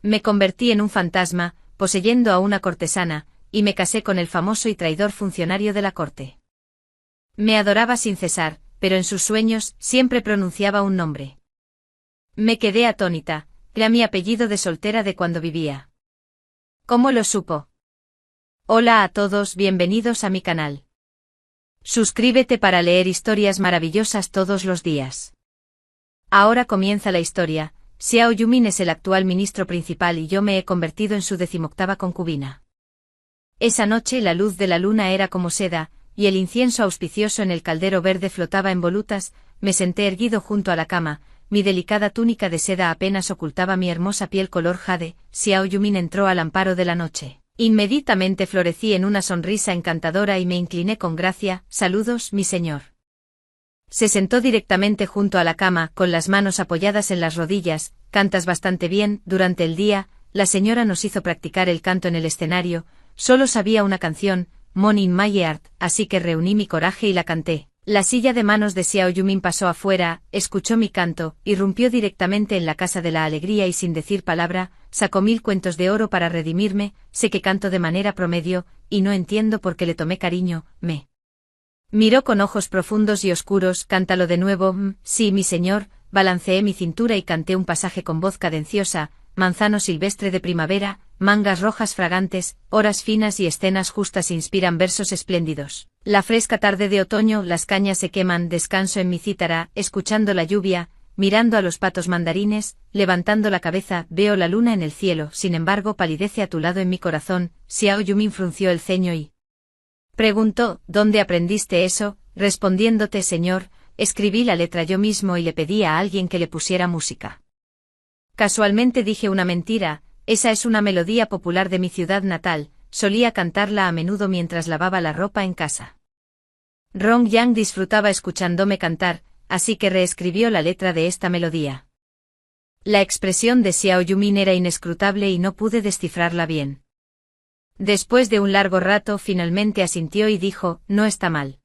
Me convertí en un fantasma, poseyendo a una cortesana, y me casé con el famoso y traidor funcionario de la corte. Me adoraba sin cesar, pero en sus sueños siempre pronunciaba un nombre. Me quedé atónita, era mi apellido de soltera de cuando vivía. ¿Cómo lo supo? Hola a todos, bienvenidos a mi canal. Suscríbete para leer historias maravillosas todos los días. Ahora comienza la historia. Xiao Yumin es el actual ministro principal y yo me he convertido en su 18ª concubina. Esa noche la luz de la luna era como seda, y el incienso auspicioso en el caldero verde flotaba en volutas. Me senté erguido junto a la cama, mi delicada túnica de seda apenas ocultaba mi hermosa piel color jade. Xiao Yumin entró al amparo de la noche. Inmediatamente florecí en una sonrisa encantadora y me incliné con gracia. Saludos, mi señor. Se sentó directamente junto a la cama, con las manos apoyadas en las rodillas. Cantas bastante bien. Durante el día, la señora nos hizo practicar el canto en el escenario. Solo sabía una canción, Mon in my heart, así que reuní mi coraje y la canté. La silla de manos de Xiao Yumin pasó afuera, escuchó mi canto, irrumpió directamente en la casa de la alegría y sin decir palabra, sacó 1000 cuentos de oro para redimirme. Sé que canto de manera promedio, y no entiendo por qué le tomé cariño. Me miró con ojos profundos y oscuros. Cántalo de nuevo. Sí, mi señor. Balanceé mi cintura y canté un pasaje con voz cadenciosa. Manzano silvestre de primavera, mangas rojas fragantes, horas finas y escenas justas inspiran versos espléndidos. La fresca tarde de otoño, las cañas se queman, descanso en mi cítara, escuchando la lluvia, mirando a los patos mandarines, levantando la cabeza, veo la luna en el cielo, sin embargo palidece a tu lado en mi corazón. Xiao Yumin frunció el ceño y preguntó, ¿dónde aprendiste eso? Respondiéndote, señor, escribí la letra yo mismo y le pedí a alguien que le pusiera música. Casualmente dije una mentira, esa es una melodía popular de mi ciudad natal, solía cantarla a menudo mientras lavaba la ropa en casa. Rong Yang disfrutaba escuchándome cantar, así que reescribió la letra de esta melodía. La expresión de Xiao Yumin era inescrutable y no pude descifrarla bien. Después de un largo rato finalmente asintió y dijo, no está mal.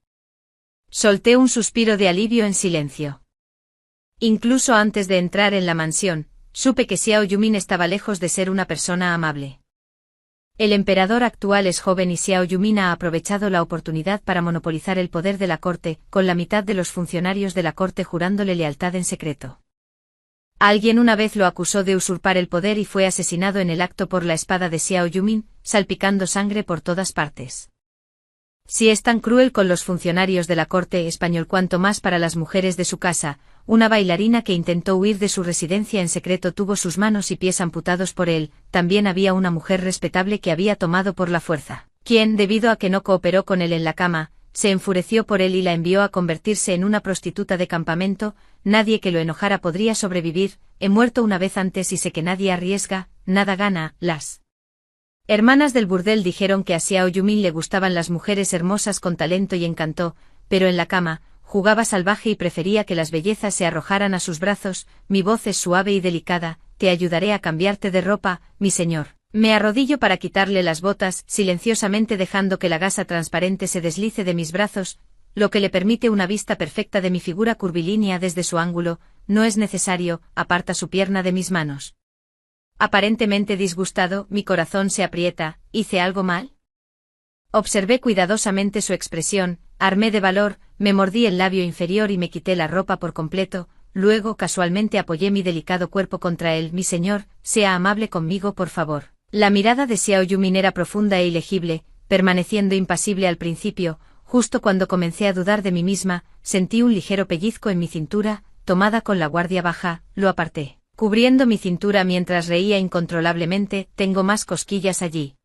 Solté un suspiro de alivio en silencio. Incluso antes de entrar en la mansión, supe que Xiao Yumin estaba lejos de ser una persona amable. El emperador actual es joven y Xiao Yumin ha aprovechado la oportunidad para monopolizar el poder de la corte, con la mitad de los funcionarios de la corte jurándole lealtad en secreto. Alguien una vez lo acusó de usurpar el poder y fue asesinado en el acto por la espada de Xiao Yumin, salpicando sangre por todas partes. Si es tan cruel con los funcionarios de la corte español, cuanto más para las mujeres de su casa. Una bailarina que intentó huir de su residencia en secreto tuvo sus manos y pies amputados por él. También había una mujer respetable que había tomado por la fuerza, quien, debido a que no cooperó con él en la cama, se enfureció por él y la envió a convertirse en una prostituta de campamento. Nadie que lo enojara podría sobrevivir. He muerto una vez antes y sé que nadie arriesga, nada gana. Las hermanas del burdel dijeron que a Xiao Yumin le gustaban las mujeres hermosas con talento y encanto, pero en la cama jugaba salvaje y prefería que las bellezas se arrojaran a sus brazos. Mi voz es suave y delicada, te ayudaré a cambiarte de ropa, mi señor. Me arrodillo para quitarle las botas, silenciosamente dejando que la gasa transparente se deslice de mis brazos, lo que le permite una vista perfecta de mi figura curvilínea desde su ángulo. No es necesario, aparta su pierna de mis manos. Aparentemente disgustado, mi corazón se aprieta. ¿Hice algo mal? Observé cuidadosamente su expresión, armé de valor, me mordí el labio inferior y me quité la ropa por completo. Luego casualmente apoyé mi delicado cuerpo contra él. Mi señor, sea amable conmigo por favor. La mirada de Xiao Yumin era profunda e ilegible, permaneciendo impasible al principio. Justo cuando comencé a dudar de mí misma, sentí un ligero pellizco en mi cintura, tomada con la guardia baja, lo aparté, cubriendo mi cintura mientras reía incontrolablemente. Tengo más cosquillas allí.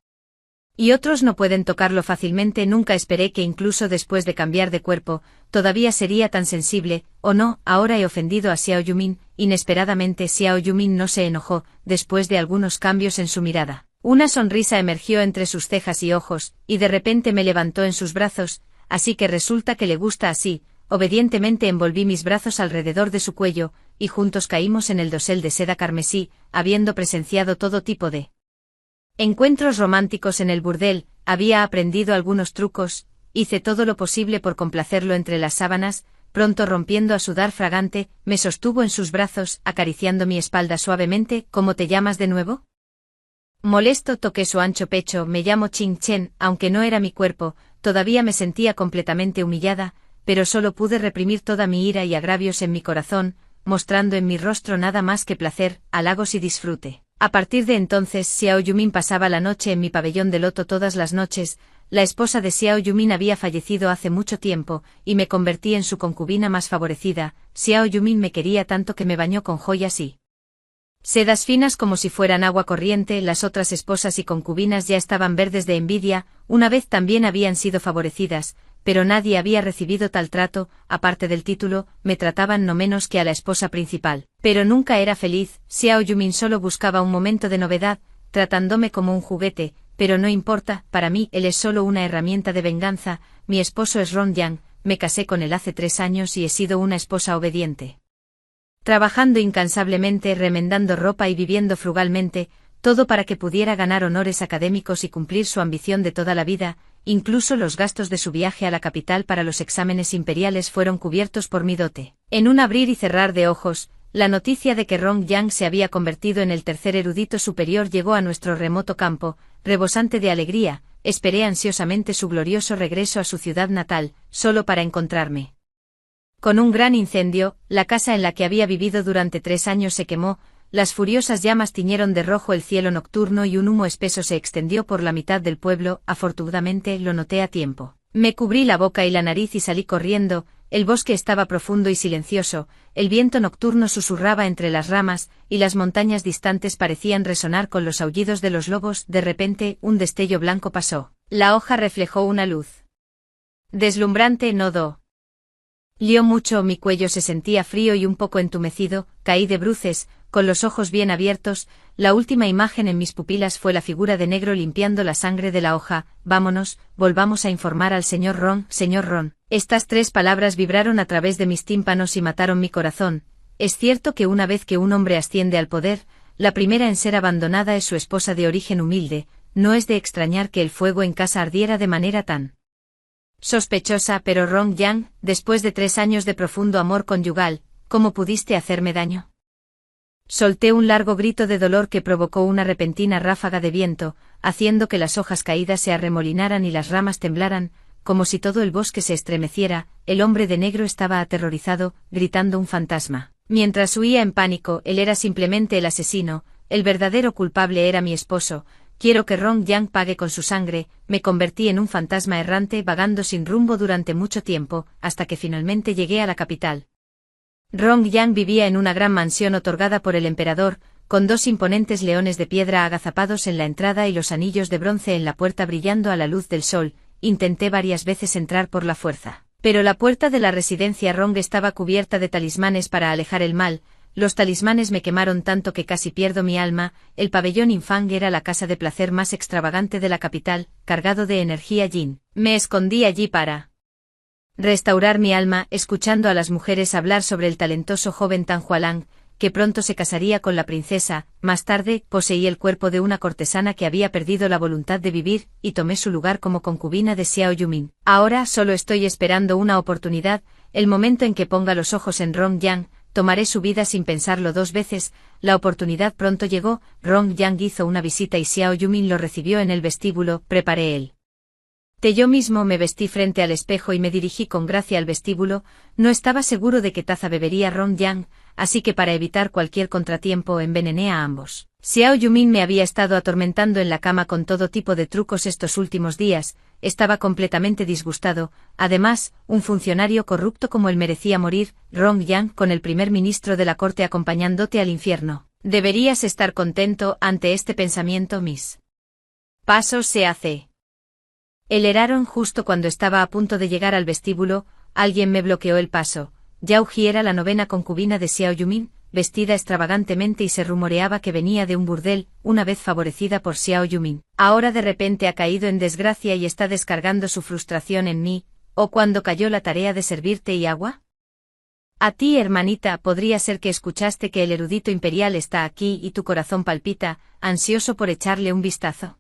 Y otros no pueden tocarlo fácilmente. Nunca esperé que incluso después de cambiar de cuerpo, todavía sería tan sensible. ¿O no? Ahora he ofendido a Xiao Yumin. Inesperadamente Xiao Yumin no se enojó. Después de algunos cambios en su mirada, una sonrisa emergió entre sus cejas y ojos, y de repente me levantó en sus brazos. Así que resulta que le gusta así. Obedientemente envolví mis brazos alrededor de su cuello, y juntos caímos en el dosel de seda carmesí, habiendo presenciado todo tipo de encuentros románticos en el burdel. Había aprendido algunos trucos, hice todo lo posible por complacerlo entre las sábanas. Pronto, rompiendo a sudar fragante, me sostuvo en sus brazos, acariciando mi espalda suavemente. ¿Cómo te llamas de nuevo? Molesto toqué su ancho pecho. Me llamo Ching Chen, aunque no era mi cuerpo, todavía me sentía completamente humillada, pero solo pude reprimir toda mi ira y agravios en mi corazón, mostrando en mi rostro nada más que placer, halagos y disfrute. A partir de entonces Xiao Yumin pasaba la noche en mi pabellón de loto todas las noches. La esposa de Xiao Yumin había fallecido hace mucho tiempo, y me convertí en su concubina más favorecida. Xiao Yumin me quería tanto que me bañó con joyas y sedas finas como si fueran agua corriente. Las otras esposas y concubinas ya estaban verdes de envidia, una vez también habían sido favorecidas, pero nadie había recibido tal trato. Aparte del título, me trataban no menos que a la esposa principal. Pero nunca era feliz. Xiao Yumin solo buscaba un momento de novedad, tratándome como un juguete, pero no importa, para mí él es solo una herramienta de venganza. Mi esposo es Ron Yang, me casé con él hace 3 años y he sido una esposa obediente. Trabajando incansablemente, remendando ropa y viviendo frugalmente, todo para que pudiera ganar honores académicos y cumplir su ambición de toda la vida. Incluso los gastos de su viaje a la capital para los exámenes imperiales fueron cubiertos por mi dote. En un abrir y cerrar de ojos, la noticia de que Ron Yang se había convertido en el tercer erudito superior llegó a nuestro remoto campo. Rebosante de alegría, esperé ansiosamente su glorioso regreso a su ciudad natal, solo para encontrarme con un gran incendio. La casa en la que había vivido durante 3 años se quemó, las furiosas llamas tiñeron de rojo el cielo nocturno y un humo espeso se extendió por la mitad del pueblo. Afortunadamente lo noté a tiempo. Me cubrí la boca y la nariz y salí corriendo. El bosque estaba profundo y silencioso, el viento nocturno susurraba entre las ramas, y las montañas distantes parecían resonar con los aullidos de los lobos. De repente, un destello blanco pasó. La hoja reflejó una luz deslumbrante. Lió mucho, mi cuello se sentía frío y un poco entumecido, caí de bruces, con los ojos bien abiertos. La última imagen en mis pupilas fue la figura de negro limpiando la sangre de la hoja. Vámonos, volvamos a informar al señor Ron. Señor Ron. Estas 3 palabras vibraron a través de mis tímpanos y mataron mi corazón. Es cierto que una vez que un hombre asciende al poder, la primera en ser abandonada es su esposa de origen humilde. No es de extrañar que el fuego en casa ardiera de manera tan sospechosa. Pero Ron Yang, después de 3 años de profundo amor conyugal, ¿cómo pudiste hacerme daño? Solté un largo grito de dolor que provocó una repentina ráfaga de viento, haciendo que las hojas caídas se arremolinaran y las ramas temblaran, como si todo el bosque se estremeciera. El hombre de negro estaba aterrorizado, gritando un fantasma. Mientras huía en pánico, él era simplemente el asesino, el verdadero culpable era mi esposo. Quiero que Ron Yang pague con su sangre. Me convertí en un fantasma errante vagando sin rumbo durante mucho tiempo, hasta que finalmente llegué a la capital. Ron Yang vivía en una gran mansión otorgada por el emperador, con 2 imponentes leones de piedra agazapados en la entrada y los anillos de bronce en la puerta brillando a la luz del sol. Intenté varias veces entrar por la fuerza, pero la puerta de la residencia Rong estaba cubierta de talismanes para alejar el mal. Los talismanes me quemaron tanto que casi pierdo mi alma. El pabellón Infang era la casa de placer más extravagante de la capital, cargado de energía yin. Me escondí allí para restaurar mi alma, escuchando a las mujeres hablar sobre el talentoso joven Tan Hualang, que pronto se casaría con la princesa. Más tarde, poseí el cuerpo de una cortesana que había perdido la voluntad de vivir, y tomé su lugar como concubina de Xiao Yumin. Ahora solo estoy esperando una oportunidad, el momento en que ponga los ojos en Ron Yang. Tomaré su vida sin pensarlo 2 veces. La oportunidad pronto llegó. Ron Yang hizo una visita y Xiao Yumin lo recibió en el vestíbulo. Preparé el té. Yo mismo me vestí frente al espejo y me dirigí con gracia al vestíbulo. No estaba seguro de qué taza bebería Ron Yang, así que para evitar cualquier contratiempo envenené a ambos. Xiao Yumin me había estado atormentando en la cama con todo tipo de trucos estos últimos días. Estaba completamente disgustado. Además, un funcionario corrupto como él merecía morir. Ron Yang, con el primer ministro de la corte acompañándote al infierno. Deberías estar contento. Ante este pensamiento mis pasos se aceleraron. Justo cuando estaba a punto de llegar al vestíbulo, alguien me bloqueó el paso. Yao Ji era la 9ª concubina de Xiao Yumin, vestida extravagantemente y se rumoreaba que venía de un burdel, una vez favorecida por Xiao Yumin. Ahora de repente ha caído en desgracia y está descargando su frustración en mí. ¿O cuando cayó la tarea de servirte y agua? A ti, hermanita, podría ser que escuchaste que el erudito imperial está aquí y tu corazón palpita, ansioso por echarle un vistazo.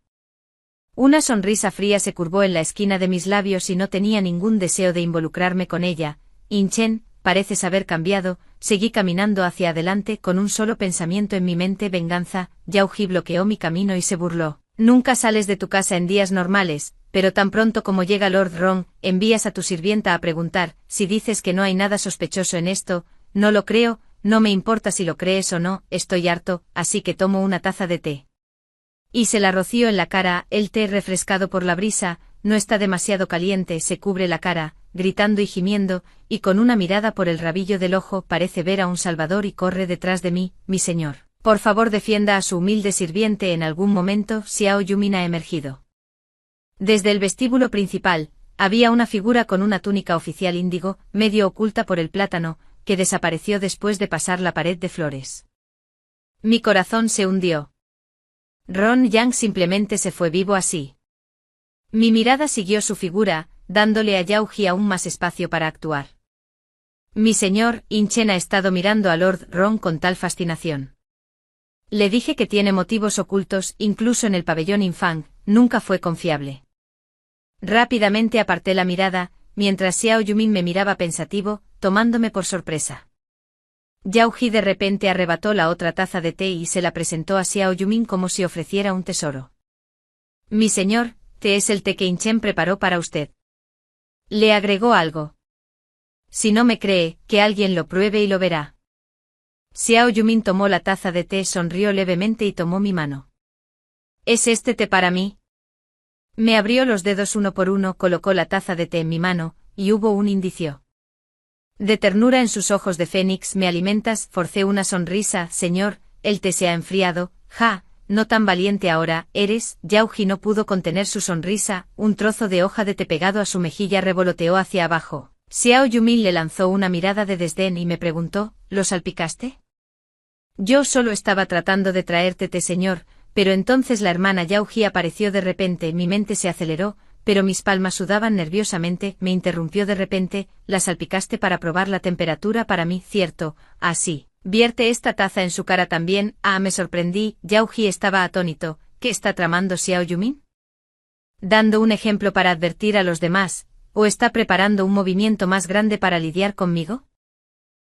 Una sonrisa fría se curvó en la esquina de mis labios y no tenía ningún deseo de involucrarme con ella. Chen, pareces haber cambiado. seguí caminando hacia adelante con un solo pensamiento en mi mente: venganza. Yao Ji bloqueó mi camino y se burló. Nunca sales de tu casa en días normales, pero tan pronto como llega Lord Ron, envías a tu sirvienta a preguntar. Si dices que no hay nada sospechoso en esto, no lo creo, no me importa si lo crees o no, estoy harto, así que tomo una taza de té. Y se la roció en la cara. El té, refrescado por la brisa, no está demasiado caliente. Se cubre la cara, gritando y gimiendo, y con una mirada por el rabillo del ojo parece ver a un salvador y corre detrás de mí. Mi señor, por favor defienda a su humilde sirviente. En algún momento Xiao Yumin ha emergido. Desde el vestíbulo principal, había una figura con una túnica oficial índigo, medio oculta por el plátano, que desapareció después de pasar la pared de flores. Mi corazón se hundió. Ron Yang simplemente se fue vivo así. Mi mirada siguió su figura, dándole a Yao Ji aún más espacio para actuar. Mi señor, In Chen ha estado mirando a Lord Ron con tal fascinación. Le dije que tiene motivos ocultos, incluso en el pabellón Infang, nunca fue confiable. Rápidamente aparté la mirada, mientras Xiao Yumin me miraba pensativo, tomándome por sorpresa. Yao Ji de repente arrebató la otra taza de té y se la presentó a Xiao Yumin como si ofreciera un tesoro. Mi señor, té es el té que In Chen preparó para usted. Le agregó algo. Si no me cree, que alguien lo pruebe y lo verá. Xiao Yumin tomó la taza de té, sonrió levemente y tomó mi mano. ¿Es este té para mí? Me abrió los dedos uno por uno, colocó la taza de té en mi mano, y hubo un indicio de ternura en sus ojos de fénix. ¿Me alimentas? Forcé una sonrisa. Señor, el té se ha enfriado. Ja, no tan valiente ahora, eres. Yao Ji no pudo contener su sonrisa. Un trozo de hoja de té pegado a su mejilla revoloteó hacia abajo. Xiao Yumin le lanzó una mirada de desdén y me preguntó, ¿lo salpicaste? Yo solo estaba tratando de traerte té, señor, pero entonces la hermana Yao Ji apareció de repente. Mi mente se aceleró, pero mis palmas sudaban nerviosamente. Me interrumpió de repente. ¿La salpicaste para probar la temperatura para mí? Cierto. Ah, sí. Vierte esta taza en su cara también. Ah, me sorprendí. Yao Ji estaba atónito. ¿Qué está tramando Xiao Yumin? ¿Dando un ejemplo para advertir a los demás, o está preparando un movimiento más grande para lidiar conmigo?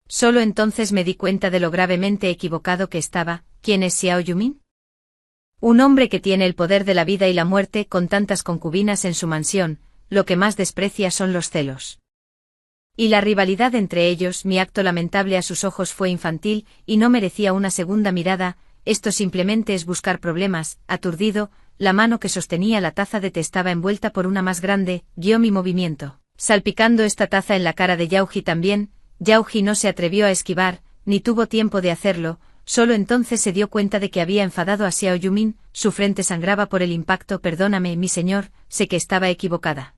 Solo entonces me di cuenta de lo gravemente equivocado que estaba. ¿Quién es Xiao Yumin? Un hombre que tiene el poder de la vida y la muerte, con tantas concubinas en su mansión. Lo que más desprecia son los celos y la rivalidad entre ellos. Mi acto lamentable a sus ojos fue infantil, y no merecía una segunda mirada. Esto simplemente es buscar problemas. Aturdido, la mano que sostenía la taza de té estaba envuelta por una más grande. Guió mi movimiento, salpicando esta taza en la cara de Yao Ji también. Yao Ji no se atrevió a esquivar, ni tuvo tiempo de hacerlo. Solo entonces se dio cuenta de que había enfadado a Xiao Yumin. Su frente sangraba por el impacto. Perdóname, mi señor, sé que estaba equivocada.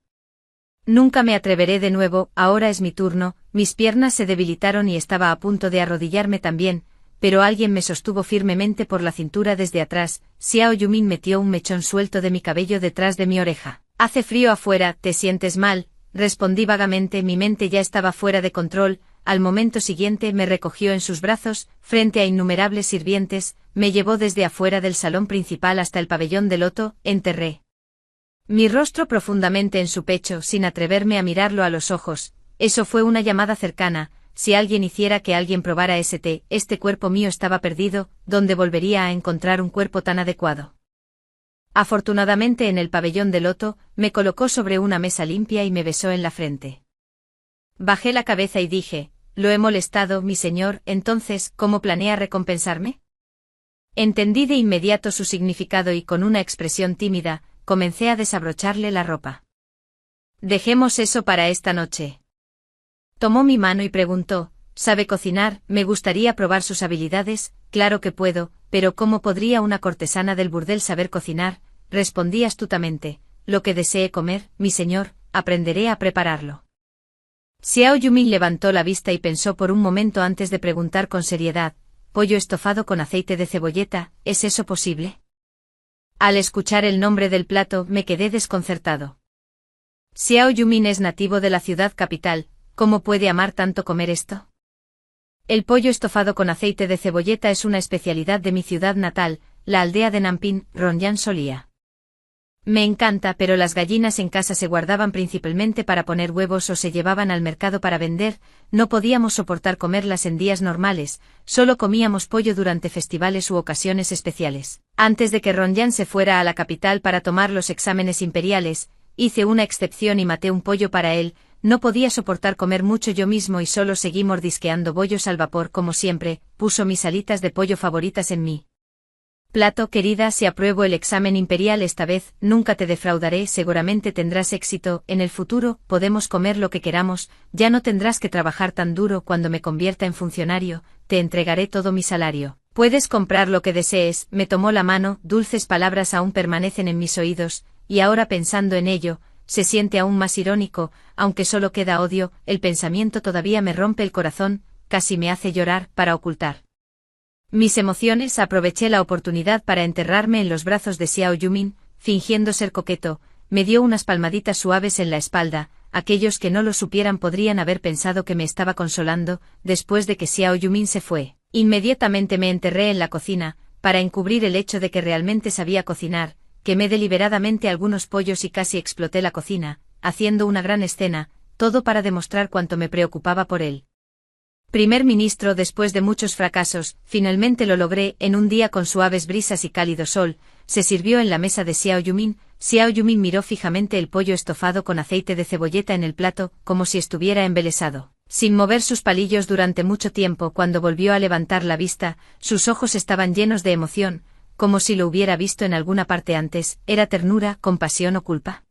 Nunca me atreveré de nuevo. Ahora es mi turno. Mis piernas se debilitaron y estaba a punto de arrodillarme también, pero alguien me sostuvo firmemente por la cintura desde atrás. Xiao Yumin metió un mechón suelto de mi cabello detrás de mi oreja. Hace frío afuera. ¿Te sientes mal? Respondí vagamente. Mi mente ya estaba fuera de control. Al momento siguiente me recogió en sus brazos, frente a innumerables sirvientes, me llevó desde afuera del salón principal hasta el pabellón de loto. Enterré mi rostro profundamente en su pecho sin atreverme a mirarlo a los ojos. Eso fue una llamada cercana. Si alguien hiciera que alguien probara ese té, este cuerpo mío estaba perdido. ¿Dónde volvería a encontrar un cuerpo tan adecuado? Afortunadamente en el pabellón de loto, me colocó sobre una mesa limpia y me besó en la frente. Bajé la cabeza y dije, lo he molestado, mi señor. Entonces, ¿cómo planea recompensarme? Entendí de inmediato su significado y con una expresión tímida, comencé a desabrocharle la ropa. Dejemos eso para esta noche. Tomó mi mano y preguntó, ¿sabe cocinar? Me gustaría probar sus habilidades. Claro que puedo, pero ¿cómo podría una cortesana del burdel saber cocinar? Respondí astutamente, lo que desee comer, mi señor, aprenderé a prepararlo. Xiao Yumin levantó la vista y pensó por un momento antes de preguntar con seriedad, pollo estofado con aceite de cebolleta, ¿es eso posible? Al escuchar el nombre del plato me quedé desconcertado. Xiao Yumin es nativo de la ciudad capital, ¿cómo puede amar tanto comer esto? El pollo estofado con aceite de cebolleta es una especialidad de mi ciudad natal, la aldea de Nanping. Ronyan solía Me encanta, pero las gallinas en casa se guardaban principalmente para poner huevos o se llevaban al mercado para vender, no podíamos soportar comerlas en días normales, solo comíamos pollo durante festivales u ocasiones especiales. Antes de que Ronjan se fuera a la capital para tomar los exámenes imperiales, hice una excepción y maté un pollo para él, no podía soportar comer mucho yo mismo y solo seguí mordisqueando bollos al vapor como siempre, puso mis alitas de pollo favoritas en mí. Plato, querida, si apruebo el examen imperial esta vez, nunca te defraudaré, seguramente tendrás éxito, en el futuro, podemos comer lo que queramos, ya no tendrás que trabajar tan duro cuando me convierta en funcionario, te entregaré todo mi salario. Puedes comprar lo que desees, me tomó la mano, dulces palabras aún permanecen en mis oídos, y ahora pensando en ello, se siente aún más irónico, aunque solo queda odio, el pensamiento todavía me rompe el corazón, casi me hace llorar, para ocultar mis emociones aproveché la oportunidad para enterrarme en los brazos de Xiao Yumin, fingiendo ser coqueto, me dio unas palmaditas suaves en la espalda, aquellos que no lo supieran podrían haber pensado que me estaba consolando, después de que Xiao Yumin se fue. Inmediatamente me enterré en la cocina, para encubrir el hecho de que realmente sabía cocinar, quemé deliberadamente algunos pollos y casi exploté la cocina, haciendo una gran escena, todo para demostrar cuánto me preocupaba por él. Primer ministro, después de muchos fracasos, finalmente lo logré, en un día con suaves brisas y cálido sol, se sirvió en la mesa de Xiao Yumin. Xiao Yumin miró fijamente el pollo estofado con aceite de cebolleta en el plato, como si estuviera embelesado. Sin mover sus palillos durante mucho tiempo, cuando volvió a levantar la vista, sus ojos estaban llenos de emoción, como si lo hubiera visto en alguna parte antes. ¿Era ternura, compasión o culpa?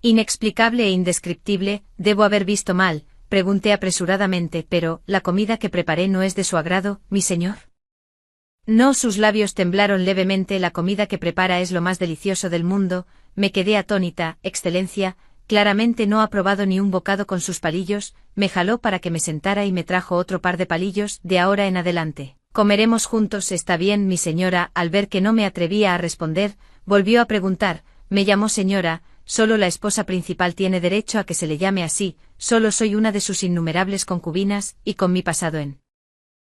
Inexplicable e indescriptible, debo haber visto mal. Pregunté apresuradamente, pero, ¿la comida que preparé no es de su agrado, mi señor? No, sus labios temblaron levemente, la comida que prepara es lo más delicioso del mundo, me quedé atónita, excelencia, claramente no ha probado ni un bocado con sus palillos, me jaló para que me sentara y me trajo otro par de palillos, de ahora en adelante. Comeremos juntos, está bien, mi señora, al ver que no me atrevía a responder, volvió a preguntar, me llamó señora. Solo la esposa principal tiene derecho a que se le llame así, solo soy una de sus innumerables concubinas, y con mi pasado en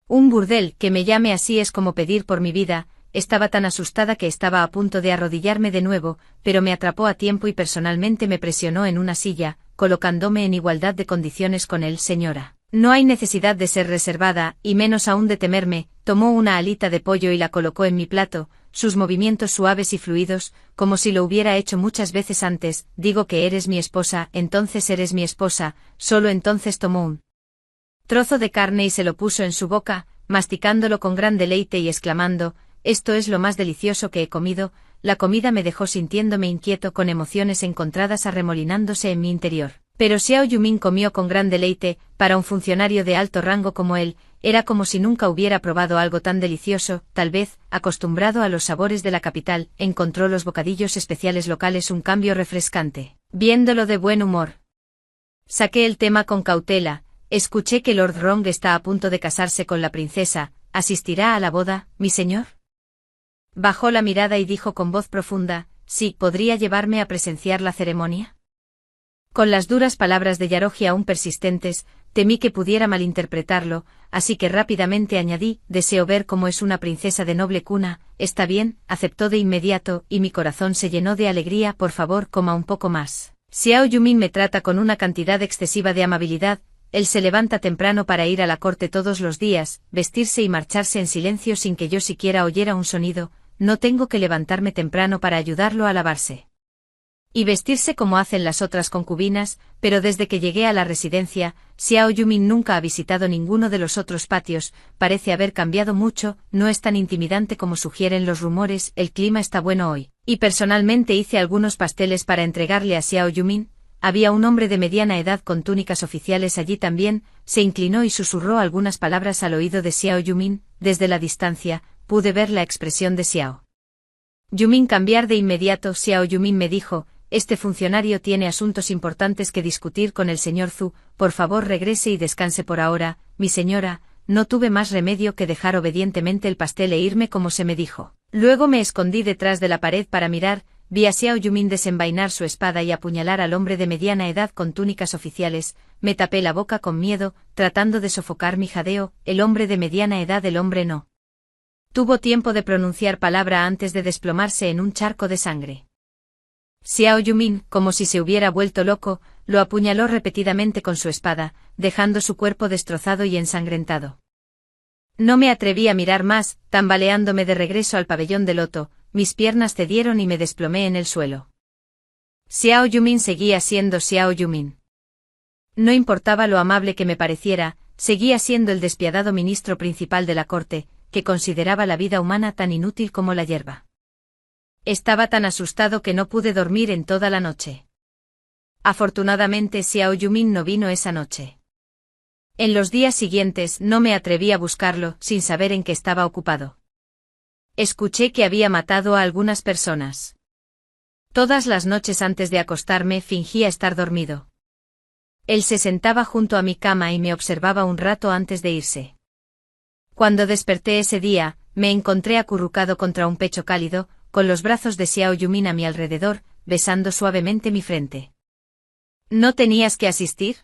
un burdel, que me llame así es como pedir por mi vida. Estaba tan asustada que estaba a punto de arrodillarme de nuevo, pero me atrapó a tiempo y personalmente me presionó en una silla, colocándome en igualdad de condiciones con él. Señora, no hay necesidad de ser reservada, y menos aún de temerme. Tomó una alita de pollo y la colocó en mi plato, sus movimientos suaves y fluidos, como si lo hubiera hecho muchas veces antes. Digo que eres mi esposa, entonces eres mi esposa. Solo entonces tomó un trozo de carne y se lo puso en su boca, masticándolo con gran deleite y exclamando, esto es lo más delicioso que he comido. La comida me dejó sintiéndome inquieto, con emociones encontradas arremolinándose en mi interior. Pero Xiao Yumin comió con gran deleite, para un funcionario de alto rango como él, era como si nunca hubiera probado algo tan delicioso. Tal vez, acostumbrado a los sabores de la capital, encontró los bocadillos especiales locales un cambio refrescante. Viéndolo de buen humor, saqué el tema con cautela. Escuché que Lord Rong está a punto de casarse con la princesa. ¿Asistirá a la boda, mi señor? Bajó la mirada y dijo con voz profunda, sí, ¿podría llevarme a presenciar la ceremonia? Con las duras palabras de Yaroji aún persistentes, temí que pudiera malinterpretarlo, así que rápidamente añadí, deseo ver cómo es una princesa de noble cuna. Está bien, aceptó de inmediato, y mi corazón se llenó de alegría. Por favor, coma un poco más. Xiao Yumin me trata con una cantidad excesiva de amabilidad. Él se levanta temprano para ir a la corte todos los días, vestirse y marcharse en silencio sin que yo siquiera oyera un sonido. No tengo que levantarme temprano para ayudarlo a lavarse y vestirse como hacen las otras concubinas, pero desde que llegué a la residencia, Xiao Yumin nunca ha visitado ninguno de los otros patios. Parece haber cambiado mucho, no es tan intimidante como sugieren los rumores. El clima está bueno hoy, y personalmente hice algunos pasteles para entregarle a Xiao Yumin. Había un hombre de mediana edad con túnicas oficiales allí también. Se inclinó y susurró algunas palabras al oído de Xiao Yumin. Desde la distancia, pude ver la expresión de Xiao Yumin cambiar de inmediato. Xiao Yumin me dijo, este funcionario tiene asuntos importantes que discutir con el señor Zhu, por favor regrese y descanse por ahora. Mi señora, no tuve más remedio que dejar obedientemente el pastel e irme como se me dijo. Luego me escondí detrás de la pared para mirar. Vi a Xiao Yumin desenvainar su espada y apuñalar al hombre de mediana edad con túnicas oficiales. Me tapé la boca con miedo, tratando de sofocar mi jadeo. El hombre de mediana edad, el hombre no tuvo tiempo de pronunciar palabra antes de desplomarse en un charco de sangre. Xiao Yumin, como si se hubiera vuelto loco, lo apuñaló repetidamente con su espada, dejando su cuerpo destrozado y ensangrentado. No me atreví a mirar más, tambaleándome de regreso al pabellón de loto, mis piernas cedieron y me desplomé en el suelo. Xiao Yumin seguía siendo Xiao Yumin. No importaba lo amable que me pareciera, seguía siendo el despiadado ministro principal de la corte, que consideraba la vida humana tan inútil como la hierba. Estaba tan asustado que no pude dormir en toda la noche. Afortunadamente Xiao Yumin no vino esa noche. En los días siguientes no me atreví a buscarlo, sin saber en qué estaba ocupado. Escuché que había matado a algunas personas. Todas las noches antes de acostarme fingía estar dormido. Él se sentaba junto a mi cama y me observaba un rato antes de irse. Cuando desperté ese día, me encontré acurrucado contra un pecho cálido, con los brazos de Xiao Yumin a mi alrededor, besando suavemente mi frente. ¿No tenías que asistir?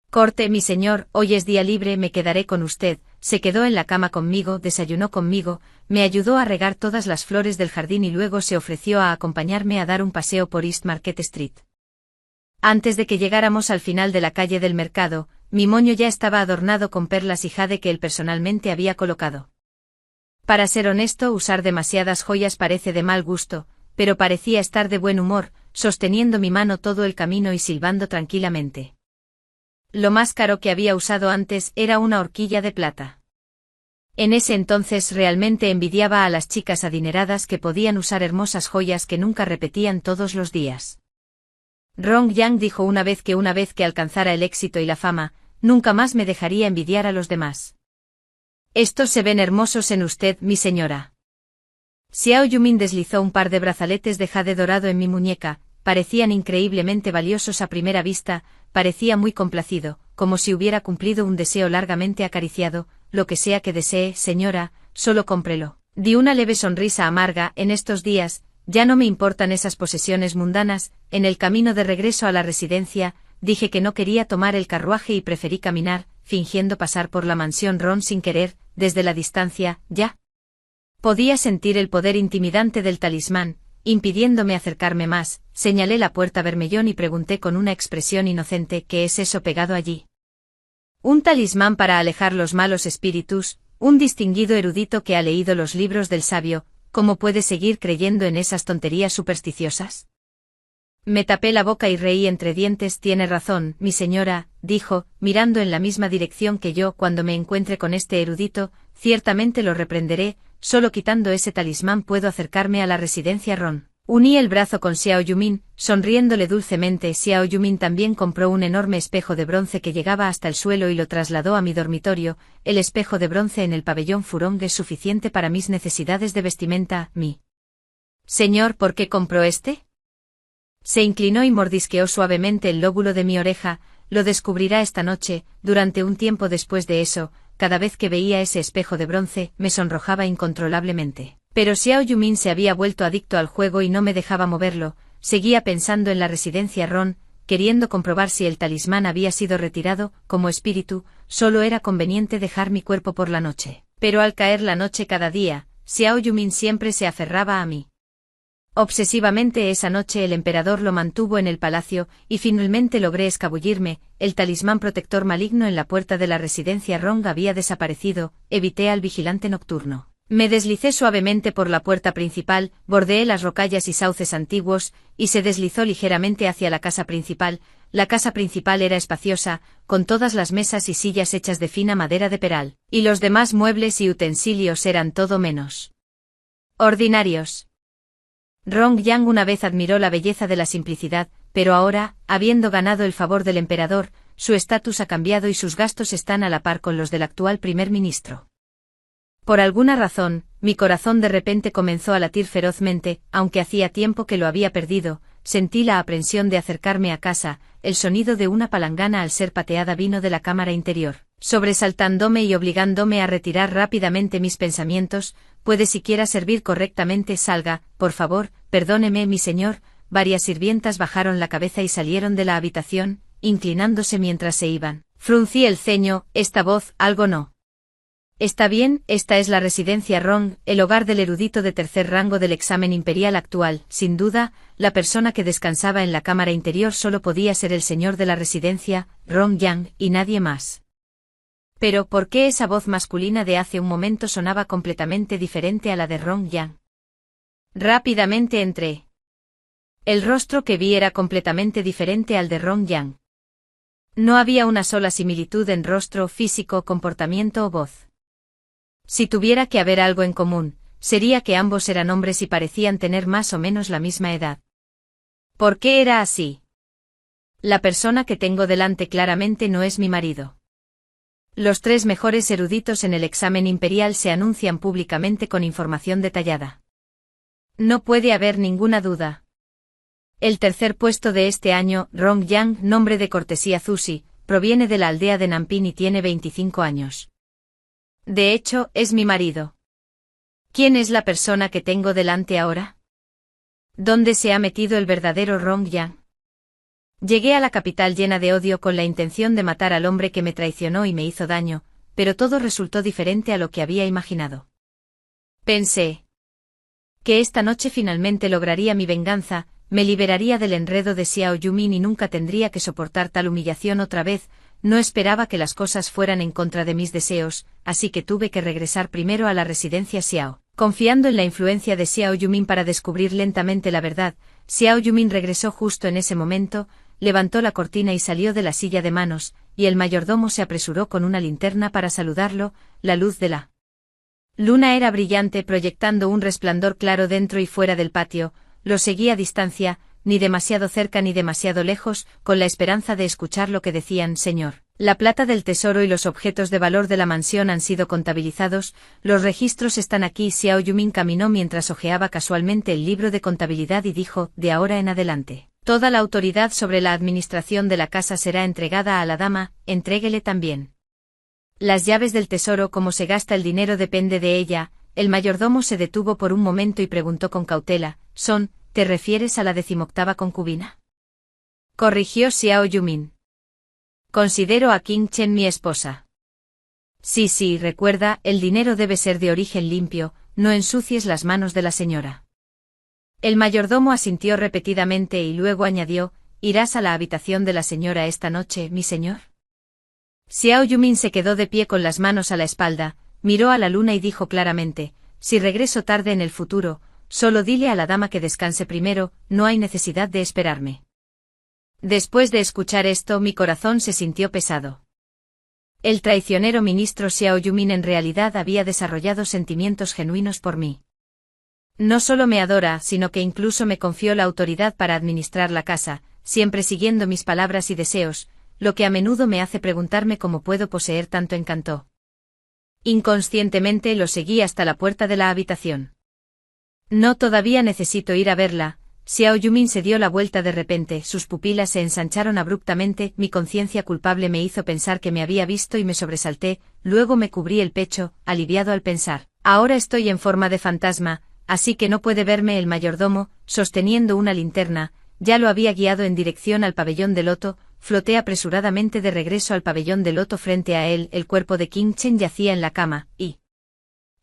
Corte, mi señor, hoy es día libre, me quedaré con usted. Se quedó en la cama conmigo, desayunó conmigo, me ayudó a regar todas las flores del jardín y luego se ofreció a acompañarme a dar un paseo por East Market Street. Antes de que llegáramos al final de la calle del mercado, mi moño ya estaba adornado con perlas y jade que él personalmente había colocado. Para ser honesto, usar demasiadas joyas parece de mal gusto, pero parecía estar de buen humor, sosteniendo mi mano todo el camino y silbando tranquilamente. Lo más caro que había usado antes era una horquilla de plata. En ese entonces realmente envidiaba a las chicas adineradas que podían usar hermosas joyas que nunca repetían todos los días. Rong Yang dijo una vez que alcanzara el éxito y la fama, nunca más me dejaría envidiar a los demás. Estos se ven hermosos en usted, mi señora. Xiao Yumin deslizó un par de brazaletes de jade dorado en mi muñeca, parecían increíblemente valiosos a primera vista, parecía muy complacido, como si hubiera cumplido un deseo largamente acariciado. Lo que sea que desee, señora, solo cómprelo. Di una leve sonrisa amarga. En estos días, ya no me importan esas posesiones mundanas. En el camino de regreso a la residencia, dije que no quería tomar el carruaje y preferí caminar, fingiendo pasar por la mansión Ron sin querer, desde la distancia, ya. Podía sentir el poder intimidante del talismán, impidiéndome acercarme más. Señalé la puerta Bermellón y pregunté con una expresión inocente: ¿qué es eso pegado allí? Un talismán para alejar los malos espíritus, un distinguido erudito que ha leído los libros del sabio. ¿Cómo puede seguir creyendo en esas tonterías supersticiosas? Me tapé la boca y reí entre dientes. Tiene razón, mi señora, dijo, mirando en la misma dirección que yo. Cuando me encuentre con este erudito, ciertamente lo reprenderé. Solo quitando ese talismán puedo acercarme a la residencia Ron. Uní el brazo con Xiao Yumin, sonriéndole dulcemente. Xiao Yumin también compró un enorme espejo de bronce que llegaba hasta el suelo y lo trasladó a mi dormitorio. El espejo de bronce en el pabellón Furong es suficiente para mis necesidades de vestimenta. Mi señor, ¿por qué compró este? Se inclinó y mordisqueó suavemente el lóbulo de mi oreja. Lo descubrirá esta noche. Durante un tiempo después de eso, cada vez que veía ese espejo de bronce, me sonrojaba incontrolablemente. Pero Xiao Yumin se había vuelto adicto al juego y no me dejaba moverlo. Seguía pensando en la residencia Ron, queriendo comprobar si el talismán había sido retirado. Como espíritu, solo era conveniente dejar mi cuerpo por la noche. Pero al caer la noche cada día, Xiao Yumin siempre se aferraba a mí. Obsesivamente esa noche el emperador lo mantuvo en el palacio, y finalmente logré escabullirme. El talismán protector maligno en la puerta de la residencia Rong había desaparecido. Evité al vigilante nocturno. Me deslicé suavemente por la puerta principal, bordeé las rocallas y sauces antiguos, y se deslizó ligeramente hacia la casa principal. La casa principal era espaciosa, con todas las mesas y sillas hechas de fina madera de peral, y los demás muebles y utensilios eran todo menos ordinarios. Rong Yang una vez admiró la belleza de la simplicidad, pero ahora, habiendo ganado el favor del emperador, su estatus ha cambiado y sus gastos están a la par con los del actual primer ministro. Por alguna razón, mi corazón de repente comenzó a latir ferozmente. Aunque hacía tiempo que lo había perdido, sentí la aprensión de acercarme a casa. El sonido de una palangana al ser pateada vino de la cámara interior, sobresaltándome y obligándome a retirar rápidamente mis pensamientos. ¿Puede siquiera servir correctamente? Salga, por favor, perdóneme, mi señor. Varias sirvientas bajaron la cabeza y salieron de la habitación, inclinándose mientras se iban. Fruncí el ceño. Esta voz, algo no Está bien, esta es la residencia Rong, el hogar del erudito de tercer rango del examen imperial actual. Sin duda, la persona que descansaba en la cámara interior solo podía ser el señor de la residencia, Rong Yang, y nadie más. Pero, ¿por qué esa voz masculina de hace un momento sonaba completamente diferente a la de Rong Yang? Rápidamente entré. El rostro que vi era completamente diferente al de Rong Yang. No había una sola similitud en rostro, físico, comportamiento o voz. Si tuviera que haber algo en común, sería que ambos eran hombres y parecían tener más o menos la misma edad. ¿Por qué era así? La persona que tengo delante claramente no es mi marido. Los 3 mejores eruditos en el examen imperial se anuncian públicamente con información detallada. No puede haber ninguna duda. El tercer puesto de este año, Rong Yang, nombre de cortesía Zusi, proviene de la aldea de Nampin y tiene 25 años. De hecho, es mi marido. ¿Quién es la persona que tengo delante ahora? ¿Dónde se ha metido el verdadero Rong Yang? Llegué a la capital llena de odio con la intención de matar al hombre que me traicionó y me hizo daño, pero todo resultó diferente a lo que había imaginado. Pensé que esta noche finalmente lograría mi venganza, me liberaría del enredo de Xiao Yumin y nunca tendría que soportar tal humillación otra vez. No esperaba que las cosas fueran en contra de mis deseos, así que tuve que regresar primero a la residencia Xiao. Confiando en la influencia de Xiao Yumin para descubrir lentamente la verdad, Xiao Yumin regresó justo en ese momento, levantó la cortina y salió de la silla de manos, y el mayordomo se apresuró con una linterna para saludarlo. La luz de la luna era brillante, proyectando un resplandor claro dentro y fuera del patio. Lo seguí a distancia, ni demasiado cerca ni demasiado lejos, con la esperanza de escuchar lo que decían. Señor, la plata del tesoro y los objetos de valor de la mansión han sido contabilizados, los registros están aquí. Xiao Yumin caminó mientras hojeaba casualmente el libro de contabilidad y dijo, de ahora en adelante, toda la autoridad sobre la administración de la casa será entregada a la dama, entréguele también las llaves del tesoro. Cómo se gasta el dinero depende de ella. El mayordomo se detuvo por un momento y preguntó con cautela, ¿te refieres a la 18ª concubina? Corrigió Xiao Yumin. Considero a Qing Chen mi esposa. Sí, recuerda, el dinero debe ser de origen limpio, no ensucies las manos de la señora. El mayordomo asintió repetidamente y luego añadió, ¿irás a la habitación de la señora esta noche, mi señor? Xiao Yumin se quedó de pie con las manos a la espalda, miró a la luna y dijo claramente, si regreso tarde en el futuro, solo dile a la dama que descanse primero, no hay necesidad de esperarme. Después de escuchar esto, mi corazón se sintió pesado. El traicionero ministro Xiao Yumin en realidad había desarrollado sentimientos genuinos por mí. No solo me adora, sino que incluso me confió la autoridad para administrar la casa, siempre siguiendo mis palabras y deseos, lo que a menudo me hace preguntarme cómo puedo poseer tanto encanto. Inconscientemente lo seguí hasta la puerta de la habitación. No, todavía necesito ir a verla. Xiao Yumin se dio la vuelta de repente, sus pupilas se ensancharon abruptamente, mi conciencia culpable me hizo pensar que me había visto y me sobresalté, luego me cubrí el pecho, aliviado al pensar, ahora estoy en forma de fantasma, así que no puede verme. El mayordomo, sosteniendo una linterna, ya lo había guiado en dirección al pabellón de loto. Floté apresuradamente de regreso al pabellón de loto. Frente a él, el cuerpo de Qing Chen yacía en la cama, y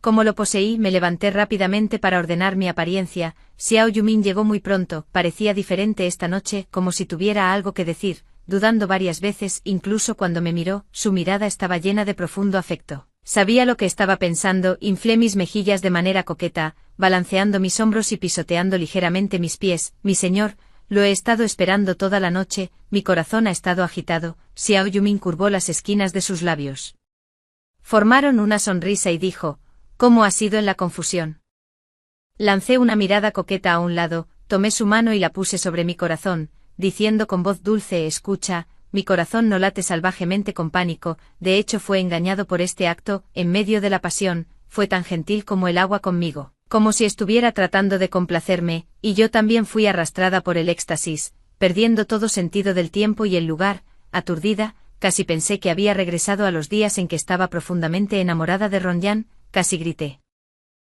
como lo poseí, me levanté rápidamente para ordenar mi apariencia. Xiao Yumin llegó muy pronto, parecía diferente esta noche, como si tuviera algo que decir, dudando varias veces, incluso cuando me miró, su mirada estaba llena de profundo afecto. Sabía lo que estaba pensando, inflé mis mejillas de manera coqueta, balanceando mis hombros y pisoteando ligeramente mis pies. Mi señor, lo he estado esperando toda la noche, mi corazón ha estado agitado. Xiao Yumin curvó las esquinas de sus labios. Formaron una sonrisa y dijo, ¿cómo ha sido en la confusión? Lancé una mirada coqueta a un lado, tomé su mano y la puse sobre mi corazón, diciendo con voz dulce, escucha, mi corazón no late salvajemente con pánico, de hecho fue engañado por este acto, en medio de la pasión, fue tan gentil como el agua conmigo, como si estuviera tratando de complacerme, y yo también fui arrastrada por el éxtasis, perdiendo todo sentido del tiempo y el lugar, aturdida, casi pensé que había regresado a los días en que estaba profundamente enamorada de Rong Yan, casi grité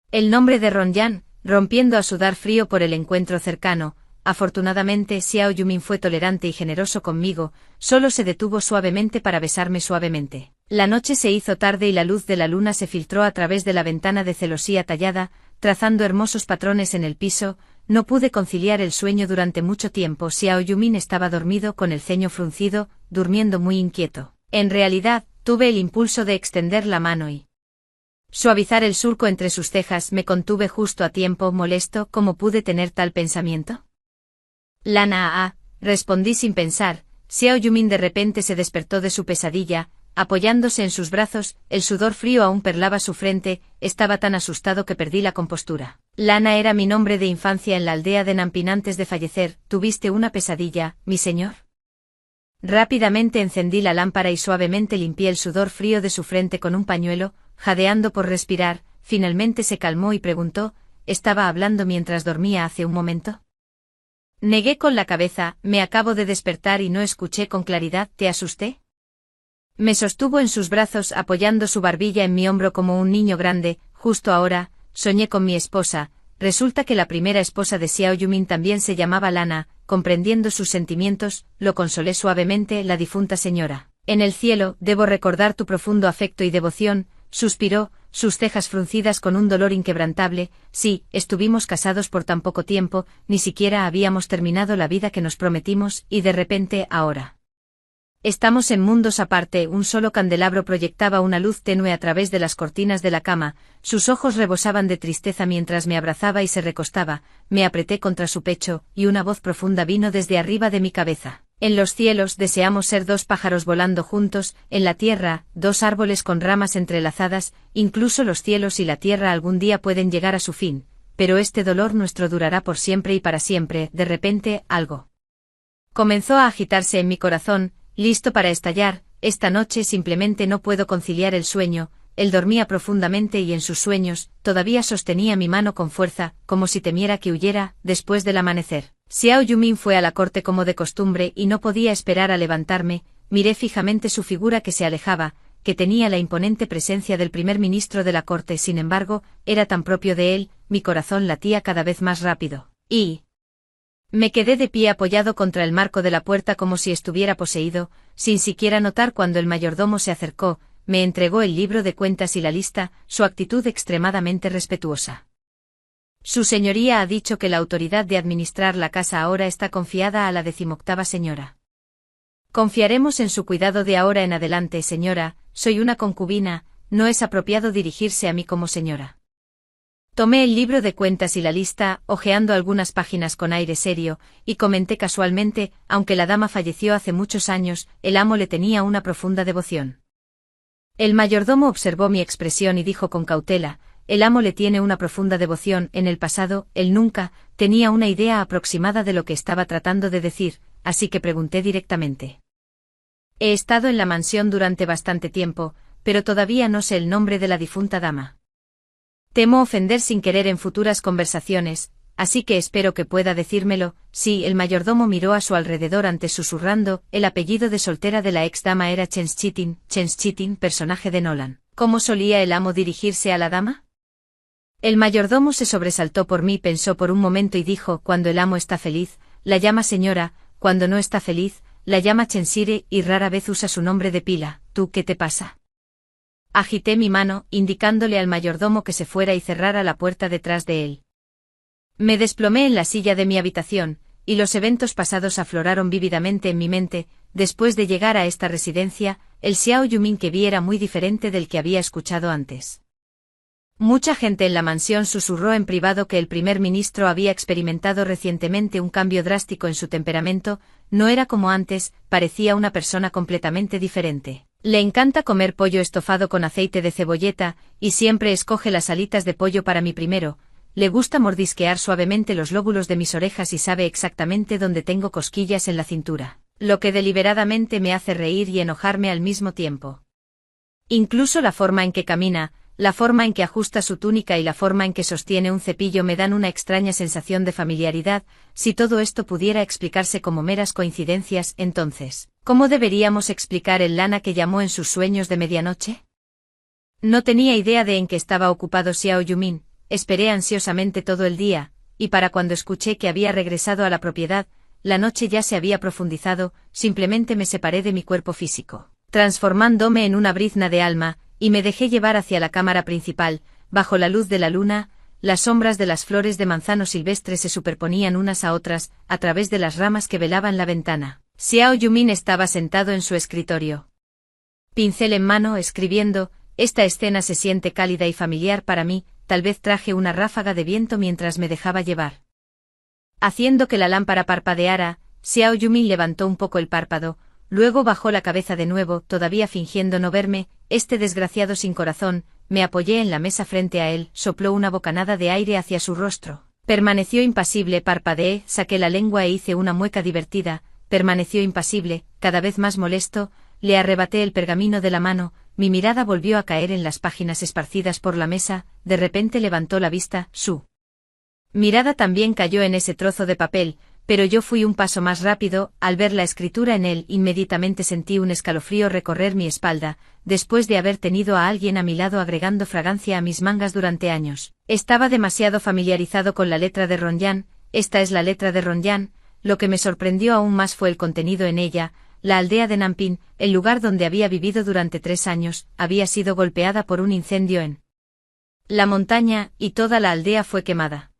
el nombre de Rong Yan, rompiendo a sudar frío por el encuentro cercano. Afortunadamente Xiao Yumin fue tolerante y generoso conmigo, solo se detuvo suavemente para besarme suavemente. La noche se hizo tarde y la luz de la luna se filtró a través de la ventana de celosía tallada, trazando hermosos patrones en el piso. No pude conciliar el sueño durante mucho tiempo. Xiao Yumin estaba dormido con el ceño fruncido, durmiendo muy inquieto. En realidad, tuve el impulso de extender la mano y suavizar el surco entre sus cejas. Me contuve justo a tiempo. Molesto, ¿cómo pude tener tal pensamiento? Lana, respondí sin pensar. Xiao Yumin de repente se despertó de su pesadilla, apoyándose en sus brazos, el sudor frío aún perlaba su frente. Estaba tan asustado que perdí la compostura. Lana era mi nombre de infancia en la aldea de Nampin antes de fallecer. ¿Tuviste una pesadilla, mi señor? Rápidamente encendí la lámpara y suavemente limpié el sudor frío de su frente con un pañuelo, jadeando por respirar. Finalmente se calmó y preguntó, ¿estaba hablando mientras dormía hace un momento? Negué con la cabeza, me acabo de despertar y no escuché con claridad. ¿Te asusté? Me sostuvo en sus brazos apoyando su barbilla en mi hombro como un niño grande. Justo ahora, soñé con mi esposa. Resulta que la primera esposa de Xiao Yumin también se llamaba Lana. Comprendiendo sus sentimientos, lo consolé suavemente. La difunta señora. En el cielo, debo recordar tu profundo afecto y devoción, suspiró, sus cejas fruncidas con un dolor inquebrantable. Sí, estuvimos casados por tan poco tiempo, ni siquiera habíamos terminado la vida que nos prometimos, y de repente, ahora estamos en mundos aparte. Un solo candelabro proyectaba una luz tenue a través de las cortinas de la cama. Sus ojos rebosaban de tristeza mientras me abrazaba y se recostaba. Me apreté contra su pecho, y una voz profunda vino desde arriba de mi cabeza. En los cielos deseamos ser dos pájaros volando juntos, en la tierra, dos árboles con ramas entrelazadas. Incluso los cielos y la tierra algún día pueden llegar a su fin, pero este dolor nuestro durará por siempre y para siempre. De repente, algo comenzó a agitarse en mi corazón, listo para estallar. Esta noche simplemente no puedo conciliar el sueño. Él dormía profundamente y en sus sueños, todavía sostenía mi mano con fuerza, como si temiera que huyera. Después del amanecer, Xiao Yumin fue a la corte como de costumbre y no podía esperar a levantarme. Miré fijamente su figura que se alejaba, que tenía la imponente presencia del primer ministro de la corte. Sin embargo, era tan propio de él. Mi corazón latía cada vez más rápido, y me quedé de pie apoyado contra el marco de la puerta como si estuviera poseído, sin siquiera notar cuando el mayordomo se acercó. Me entregó el libro de cuentas y la lista, su actitud extremadamente respetuosa. Su señoría ha dicho que la autoridad de administrar la casa ahora está confiada a la 18ª señora. Confiaremos en su cuidado de ahora en adelante, señora. Soy una concubina, no es apropiado dirigirse a mí como señora. Tomé el libro de cuentas y la lista, hojeando algunas páginas con aire serio, y comenté casualmente, aunque la dama falleció hace muchos años, el amo le tenía una profunda devoción. El mayordomo observó mi expresión y dijo con cautela, el amo le tiene una profunda devoción. En el pasado, él nunca tenía una idea aproximada de lo que estaba tratando de decir, así que pregunté directamente. He estado en la mansión durante bastante tiempo, pero todavía no sé el nombre de la difunta dama. Temo ofender sin querer en futuras conversaciones, así que espero que pueda decírmelo. Sí, el mayordomo miró a su alrededor antes susurrando. El apellido de soltera de la ex dama era Chenschitin, personaje de Nolan. ¿Cómo solía el amo dirigirse a la dama? El mayordomo se sobresaltó por mí, pensó por un momento y dijo, cuando el amo está feliz, la llama señora, cuando no está feliz, la llama Chensire, y rara vez usa su nombre de pila. ¿Tú qué te pasa? Agité mi mano, indicándole al mayordomo que se fuera y cerrara la puerta detrás de él. Me desplomé en la silla de mi habitación, y los eventos pasados afloraron vívidamente en mi mente. Después de llegar a esta residencia, el Xiao Yumin que vi era muy diferente del que había escuchado antes. Mucha gente en la mansión susurró en privado que el primer ministro había experimentado recientemente un cambio drástico en su temperamento. No era como antes, parecía una persona completamente diferente. Le encanta comer pollo estofado con aceite de cebolleta, y siempre escoge las alitas de pollo para mí primero. Le gusta mordisquear suavemente los lóbulos de mis orejas y sabe exactamente dónde tengo cosquillas en la cintura, lo que deliberadamente me hace reír y enojarme al mismo tiempo. Incluso la forma en que camina, la forma en que ajusta su túnica y la forma en que sostiene un cepillo me dan una extraña sensación de familiaridad. Si todo esto pudiera explicarse como meras coincidencias, entonces, ¿cómo deberíamos explicar el Lana que llamó en sus sueños de medianoche? No tenía idea de en qué estaba ocupado Xiao Yumin. Esperé ansiosamente todo el día, y para cuando escuché que había regresado a la propiedad, la noche ya se había profundizado. Simplemente me separé de mi cuerpo físico. transformándome en una brizna de alma, y me dejé llevar hacia la cámara principal. Bajo la luz de la luna, las sombras de las flores de manzano silvestre se superponían unas a otras, a través de las ramas que velaban la ventana. Xiao Yumin estaba sentado en su escritorio. Pincel en mano, escribiendo. Esta escena se siente cálida y familiar para mí, tal vez traje una ráfaga de viento mientras me dejaba llevar. Haciendo que la lámpara parpadeara, Xiao Yumin levantó un poco el párpado, luego bajó la cabeza de nuevo, todavía fingiendo no verme. Este desgraciado sin corazón. Me apoyé en la mesa frente a él, sopló una bocanada de aire hacia su rostro. Permaneció impasible, parpadeé, saqué la lengua e hice una mueca divertida. Permaneció impasible, cada vez más molesto. Le arrebaté el pergamino de la mano, mi mirada volvió a caer en las páginas esparcidas por la mesa. De repente levantó la vista, su mirada también cayó en ese trozo de papel, pero yo fui un paso más rápido. Al ver la escritura en él, inmediatamente sentí un escalofrío recorrer mi espalda, después de haber tenido a alguien a mi lado agregando fragancia a mis mangas durante años. Estaba demasiado familiarizado con la letra de Ronyan. Esta es la letra de Ronyan. Lo que me sorprendió aún más fue el contenido en ella. La aldea de Nanping, el lugar donde había vivido durante 3 años, había sido golpeada por un incendio en la montaña, y toda la aldea fue quemada.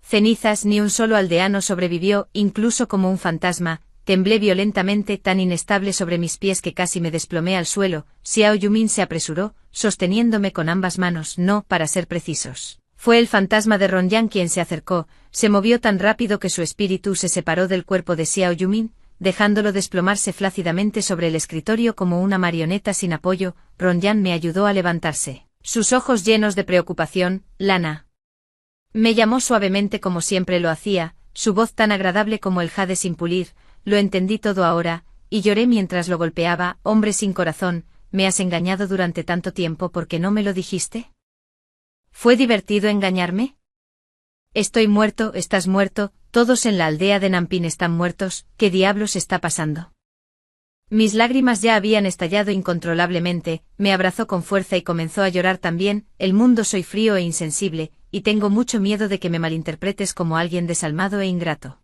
Cenizas, ni un solo aldeano sobrevivió, incluso como un fantasma. Temblé violentamente, tan inestable sobre mis pies que casi me desplomé al suelo. Xiao Yumin se apresuró, sosteniéndome con ambas manos. No, para ser precisos. Fue el fantasma de Ronyan quien se acercó, se movió tan rápido que su espíritu se separó del cuerpo de Xiao Yumin, dejándolo desplomarse flácidamente sobre el escritorio como una marioneta sin apoyo. Ronyan me ayudó a levantarse. Sus ojos llenos de preocupación. Lana. Me llamó suavemente como siempre lo hacía, su voz tan agradable como el jade sin pulir. Lo entendí todo ahora, y lloré mientras lo golpeaba. Hombre sin corazón, ¿me has engañado durante tanto tiempo porque no me lo dijiste? ¿Fue divertido engañarme? Estoy muerto, estás muerto, todos en la aldea de Nanping están muertos. ¿Qué diablos está pasando? Mis lágrimas ya habían estallado incontrolablemente. Me abrazó con fuerza y comenzó a llorar también. El mundo, soy frío e insensible, y tengo mucho miedo de que me malinterpretes como alguien desalmado e ingrato.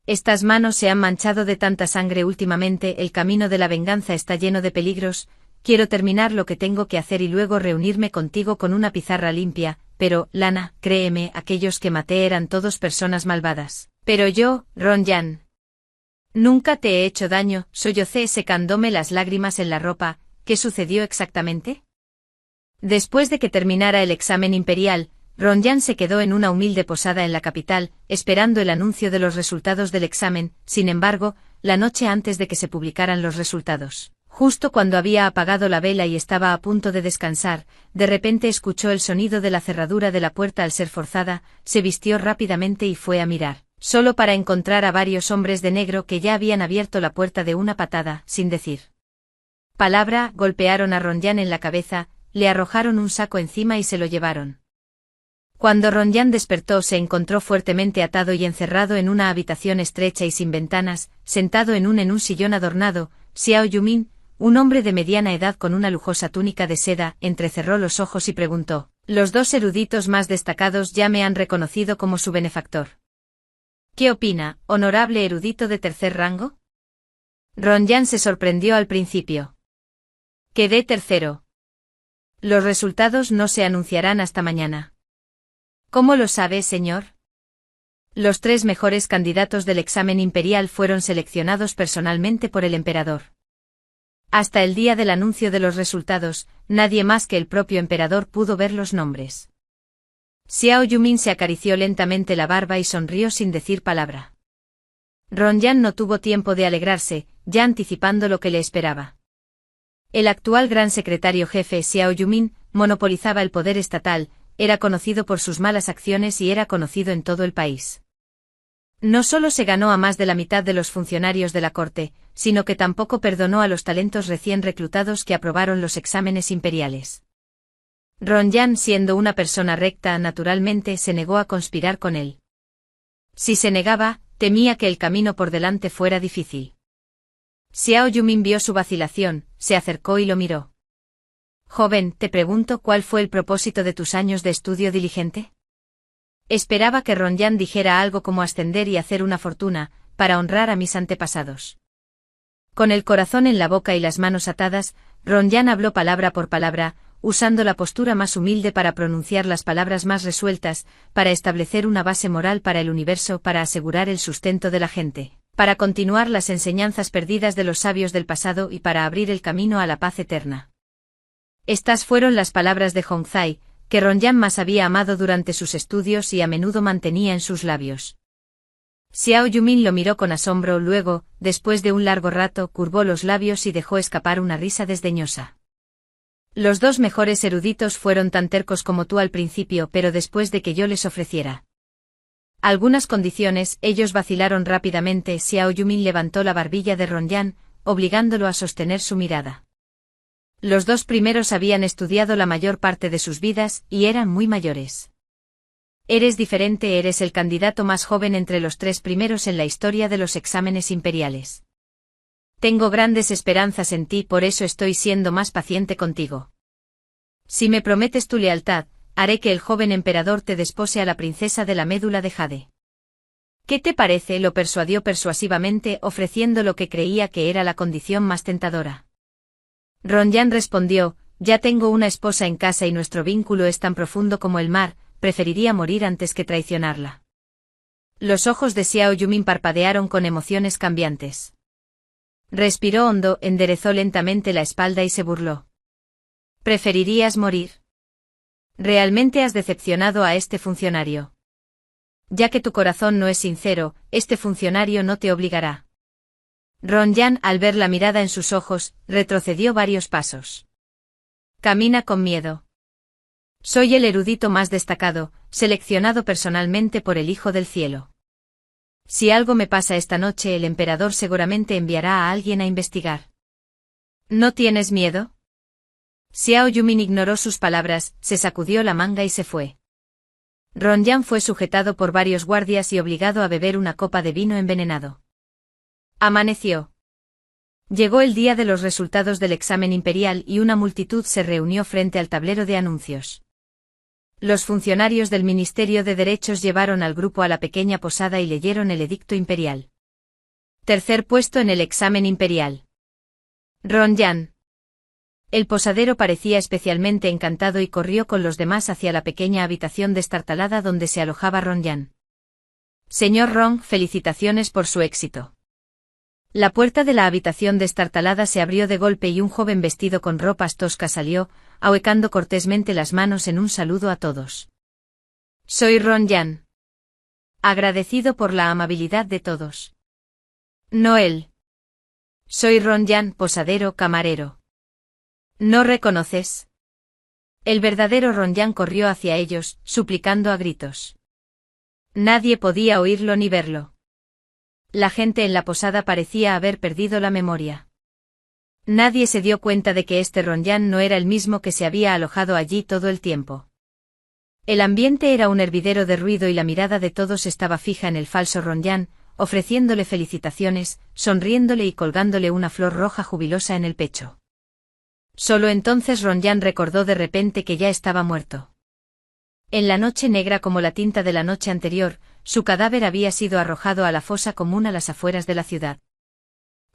Estas manos se han manchado de tanta sangre últimamente. El camino de la venganza está lleno de peligros. Quiero terminar lo que tengo que hacer y luego reunirme contigo con una pizarra limpia. Pero, Lana, créeme, aquellos que maté eran todos personas malvadas. Pero yo, Ronyan, nunca te he hecho daño, sollocé secándome las lágrimas en la ropa. ¿Qué sucedió exactamente? Después de que terminara el examen imperial, Ronyan se quedó en una humilde posada en la capital, esperando el anuncio de los resultados del examen. Sin embargo, la noche antes de que se publicaran los resultados, justo cuando había apagado la vela y estaba a punto de descansar, de repente escuchó el sonido de la cerradura de la puerta al ser forzada. Se vistió rápidamente y fue a mirar, solo para encontrar a varios hombres de negro que ya habían abierto la puerta de una patada. Sin decir palabra, golpearon a Ronyan en la cabeza, le arrojaron un saco encima y se lo llevaron. Cuando Ronyan despertó se encontró fuertemente atado y encerrado en una habitación estrecha y sin ventanas, sentado en un sillón adornado. Xiao Yumin, un hombre de mediana edad con una lujosa túnica de seda, entrecerró los ojos y preguntó: «Los 2 eruditos más destacados ya me han reconocido como su benefactor. ¿Qué opina, honorable erudito de 3er rango?» Ronyan se sorprendió al principio. «Quedé 3º. Los resultados no se anunciarán hasta mañana». «¿Cómo lo sabe, señor?» «Los 3 mejores candidatos del examen imperial fueron seleccionados personalmente por el emperador. Hasta el día del anuncio de los resultados, nadie más que el propio emperador pudo ver los nombres». Xiao Yumin se acarició lentamente la barba y sonrió sin decir palabra. Ronyan no tuvo tiempo de alegrarse, ya anticipando lo que le esperaba. El actual gran secretario jefe Xiao Yumin monopolizaba el poder estatal, era conocido por sus malas acciones y era conocido en todo el país. No solo se ganó a más de la mitad de los funcionarios de la corte, sino que tampoco perdonó a los talentos recién reclutados que aprobaron los exámenes imperiales. Ronyan, siendo una persona recta, naturalmente se negó a conspirar con él. Si se negaba, temía que el camino por delante fuera difícil. Xiao Yumin vio su vacilación, se acercó y lo miró. «Joven, te pregunto cuál fue el propósito de tus años de estudio diligente». Esperaba que Ronyan dijera algo como ascender y hacer una fortuna, para honrar a mis antepasados. Con el corazón en la boca y las manos atadas, Ronyan habló palabra por palabra, usando la postura más humilde para pronunciar las palabras más resueltas, para establecer una base moral para el universo, para asegurar el sustento de la gente, para continuar las enseñanzas perdidas de los sabios del pasado y para abrir el camino a la paz eterna. Estas fueron las palabras de Hongzai, que Ronyan más había amado durante sus estudios y a menudo mantenía en sus labios. Xiao Yumin lo miró con asombro, luego, después de un largo rato, curvó los labios y dejó escapar una risa desdeñosa. Los dos mejores eruditos fueron tan tercos como tú al principio, pero después de que yo les ofreciera algunas condiciones, ellos vacilaron rápidamente. Xiao Yumin levantó la barbilla de Ronyan, obligándolo a sostener su mirada. Los dos primeros habían estudiado la mayor parte de sus vidas, y eran muy mayores. Eres diferente, eres el candidato más joven entre los tres primeros en la historia de los exámenes imperiales. Tengo grandes esperanzas en ti, por eso estoy siendo más paciente contigo. Si me prometes tu lealtad, haré que el joven emperador te despose a la princesa de la médula de jade. ¿Qué te parece? Lo persuadió persuasivamente, ofreciendo lo que creía que era la condición más tentadora. Ronyan respondió: ya tengo una esposa en casa y nuestro vínculo es tan profundo como el mar, preferiría morir antes que traicionarla. Los ojos de Xiao Yumin parpadearon con emociones cambiantes. Respiró hondo, enderezó lentamente la espalda y se burló. ¿Preferirías morir? Realmente has decepcionado a este funcionario. Ya que tu corazón no es sincero, este funcionario no te obligará. Ronyan, al ver la mirada en sus ojos, retrocedió varios pasos. Camina con miedo. Soy el erudito más destacado, seleccionado personalmente por el Hijo del Cielo. Si algo me pasa esta noche, el emperador seguramente enviará a alguien a investigar. ¿No tienes miedo? Xiao Yumin ignoró sus palabras, se sacudió la manga y se fue. Ronyan fue sujetado por varios guardias y obligado a beber una copa de vino envenenado. Amaneció. Llegó el día de los resultados del examen imperial y una multitud se reunió frente al tablero de anuncios. Los funcionarios del Ministerio de Derechos llevaron al grupo a la pequeña posada y leyeron el edicto imperial. Tercer puesto en el examen imperial. Ronyan. El posadero parecía especialmente encantado y corrió con los demás hacia la pequeña habitación destartalada donde se alojaba Ronyan. Señor Rong, felicitaciones por su éxito. La puerta de la habitación destartalada se abrió de golpe y un joven vestido con ropas toscas salió, ahuecando cortésmente las manos en un saludo a todos. Soy Ronyan. Agradecido por la amabilidad de todos. Noel. Soy Ronyan, posadero, camarero. ¿No reconoces? El verdadero Ronyan corrió hacia ellos, suplicando a gritos. Nadie podía oírlo ni verlo. La gente en la posada parecía haber perdido la memoria. Nadie se dio cuenta de que este Ronyan no era el mismo que se había alojado allí todo el tiempo. El ambiente era un hervidero de ruido y la mirada de todos estaba fija en el falso Ronyan, ofreciéndole felicitaciones, sonriéndole y colgándole una flor roja jubilosa en el pecho. Solo entonces Ronyan recordó de repente que ya estaba muerto. En la noche negra como la tinta de la noche anterior, su cadáver había sido arrojado a la fosa común a las afueras de la ciudad.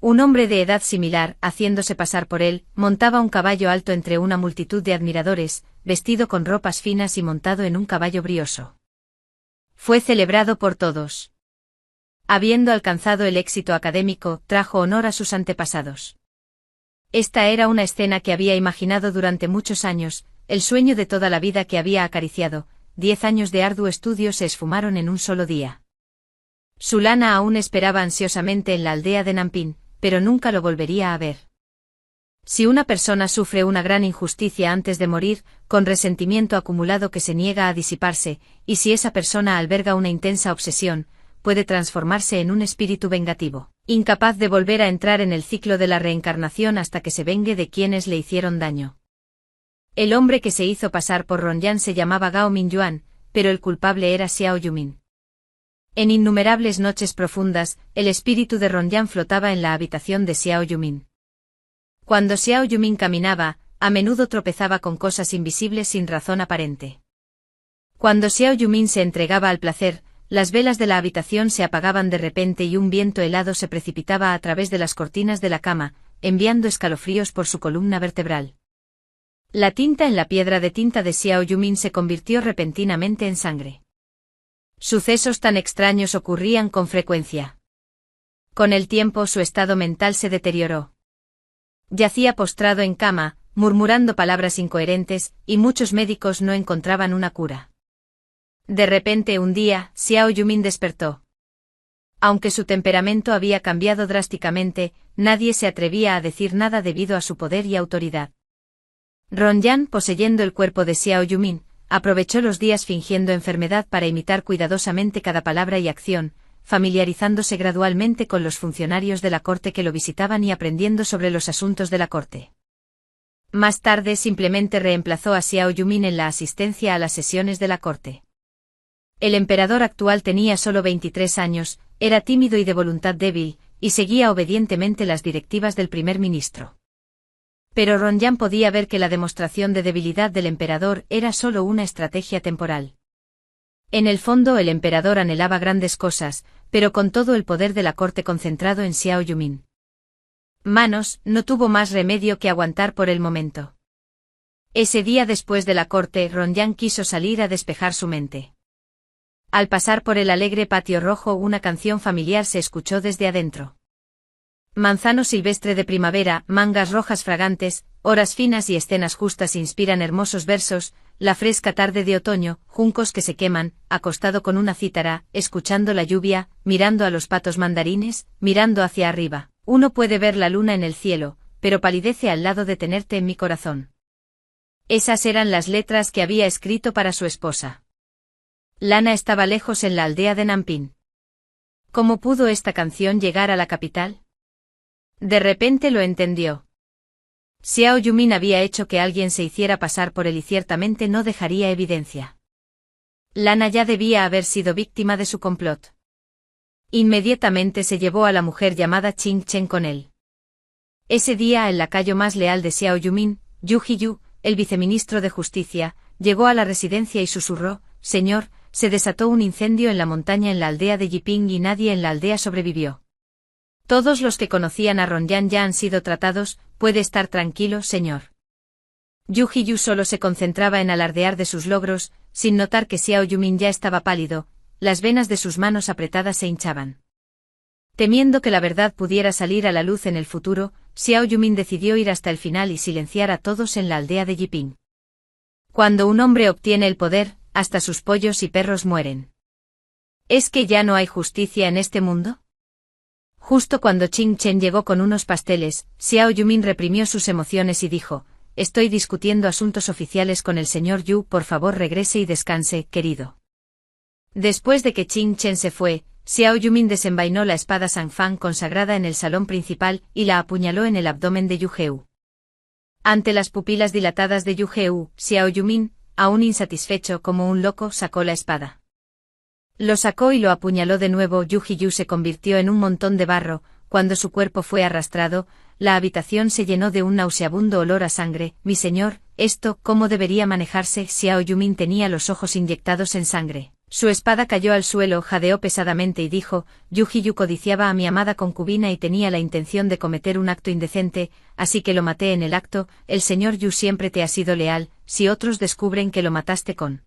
Un hombre de edad similar, haciéndose pasar por él, montaba un caballo alto entre una multitud de admiradores, vestido con ropas finas y montado en un caballo brioso. Fue celebrado por todos. Habiendo alcanzado el éxito académico, trajo honor a sus antepasados. Esta era una escena que había imaginado durante muchos años, el sueño de toda la vida que había acariciado. 10 años de arduo estudio se esfumaron en un solo día. Sulana aún esperaba ansiosamente en la aldea de Nampin, pero nunca lo volvería a ver. Si una persona sufre una gran injusticia antes de morir, con resentimiento acumulado que se niega a disiparse, y si esa persona alberga una intensa obsesión, puede transformarse en un espíritu vengativo, incapaz de volver a entrar en el ciclo de la reencarnación hasta que se vengue de quienes le hicieron daño. El hombre que se hizo pasar por Ronyan se llamaba Gao Mingyuan, pero el culpable era Xiao Yumin. En innumerables noches profundas, el espíritu de Ronyan flotaba en la habitación de Xiao Yumin. Cuando Xiao Yumin caminaba, a menudo tropezaba con cosas invisibles sin razón aparente. Cuando Xiao Yumin se entregaba al placer, Las velas de la habitación se apagaban de repente y un viento helado se precipitaba a través de las cortinas de la cama, enviando escalofríos por su columna vertebral. La tinta en la piedra de tinta de Xiao Yumin se convirtió repentinamente en sangre. Sucesos tan extraños ocurrían con frecuencia. Con el tiempo su estado mental se deterioró. Yacía postrado en cama, murmurando palabras incoherentes, y muchos médicos no encontraban una cura. De repente un día, Xiao Yumin despertó. Aunque su temperamento había cambiado drásticamente, nadie se atrevía a decir nada debido a su poder y autoridad. Ronyan, poseyendo el cuerpo de Xiao Yumin, aprovechó los días fingiendo enfermedad para imitar cuidadosamente cada palabra y acción, familiarizándose gradualmente con los funcionarios de la corte que lo visitaban y aprendiendo sobre los asuntos de la corte. Más tarde simplemente reemplazó a Xiao Yumin en la asistencia a las sesiones de la corte. El emperador actual tenía solo 23 años, era tímido y de voluntad débil, y seguía obedientemente las directivas del primer ministro. Pero Ronyan podía ver que la demostración de debilidad del emperador era solo una estrategia temporal. En el fondo el emperador anhelaba grandes cosas, pero con todo el poder de la corte concentrado en Xiao Yumin. Manos no tuvo más remedio que aguantar por el momento. Ese día después de la corte, Ronyan quiso salir a despejar su mente. Al pasar por el alegre patio rojo, una canción familiar se escuchó desde adentro. Manzano silvestre de primavera, mangas rojas fragantes, horas finas y escenas justas inspiran hermosos versos, la fresca tarde de otoño, juncos que se queman, acostado con una cítara, escuchando la lluvia, mirando a los patos mandarines, mirando hacia arriba. Uno puede ver la luna en el cielo, pero palidece al lado de tenerte en mi corazón. Esas eran las letras que había escrito para su esposa. Lana estaba lejos en la aldea de Nampin. ¿Cómo pudo esta canción llegar a la capital? De repente lo entendió. Xiao Yumin había hecho que alguien se hiciera pasar por él y ciertamente no dejaría evidencia. Lana ya debía haber sido víctima de su complot. Inmediatamente se llevó a la mujer llamada Ching Chen con él. Ese día el lacayo más leal de Xiao Yumin, Yu Hiyu, el viceministro de Justicia, llegó a la residencia y susurró: «Señor, se desató un incendio en la montaña en la aldea de Yiping y nadie en la aldea sobrevivió. Todos los que conocían a Ronyan ya han sido tratados, puede estar tranquilo, señor». Yu Hiyu solo se concentraba en alardear de sus logros, sin notar que Xiao Yumin ya estaba pálido, las venas de sus manos apretadas se hinchaban. Temiendo que la verdad pudiera salir a la luz en el futuro, Xiao Yumin decidió ir hasta el final y silenciar a todos en la aldea de Yiping. Cuando un hombre obtiene el poder, hasta sus pollos y perros mueren. ¿Es que ya no hay justicia en este mundo? Justo cuando Ching Chen llegó con unos pasteles, Xiao Yumin reprimió sus emociones y dijo: «Estoy discutiendo asuntos oficiales con el señor Yu, por favor regrese y descanse, querido». Después de que Ching Chen se fue, Xiao Yumin desenvainó la espada Sanfang consagrada en el salón principal y la apuñaló en el abdomen de Yu Heu. Ante las pupilas dilatadas de Yu Heu, Xiao Yumin, aún insatisfecho como un loco, sacó la espada. Lo sacó y lo apuñaló de nuevo. Yu Hiyu se convirtió en un montón de barro. Cuando su cuerpo fue arrastrado, la habitación se llenó de un nauseabundo olor a sangre. «Mi señor, ¿esto cómo debería manejarse?» Xiao Yumin tenía los ojos inyectados en sangre. Su espada cayó al suelo, jadeó pesadamente y dijo: «Yu Hiyu codiciaba a mi amada concubina y tenía la intención de cometer un acto indecente, así que lo maté en el acto. El señor Yu siempre te ha sido leal. Si otros descubren que lo mataste con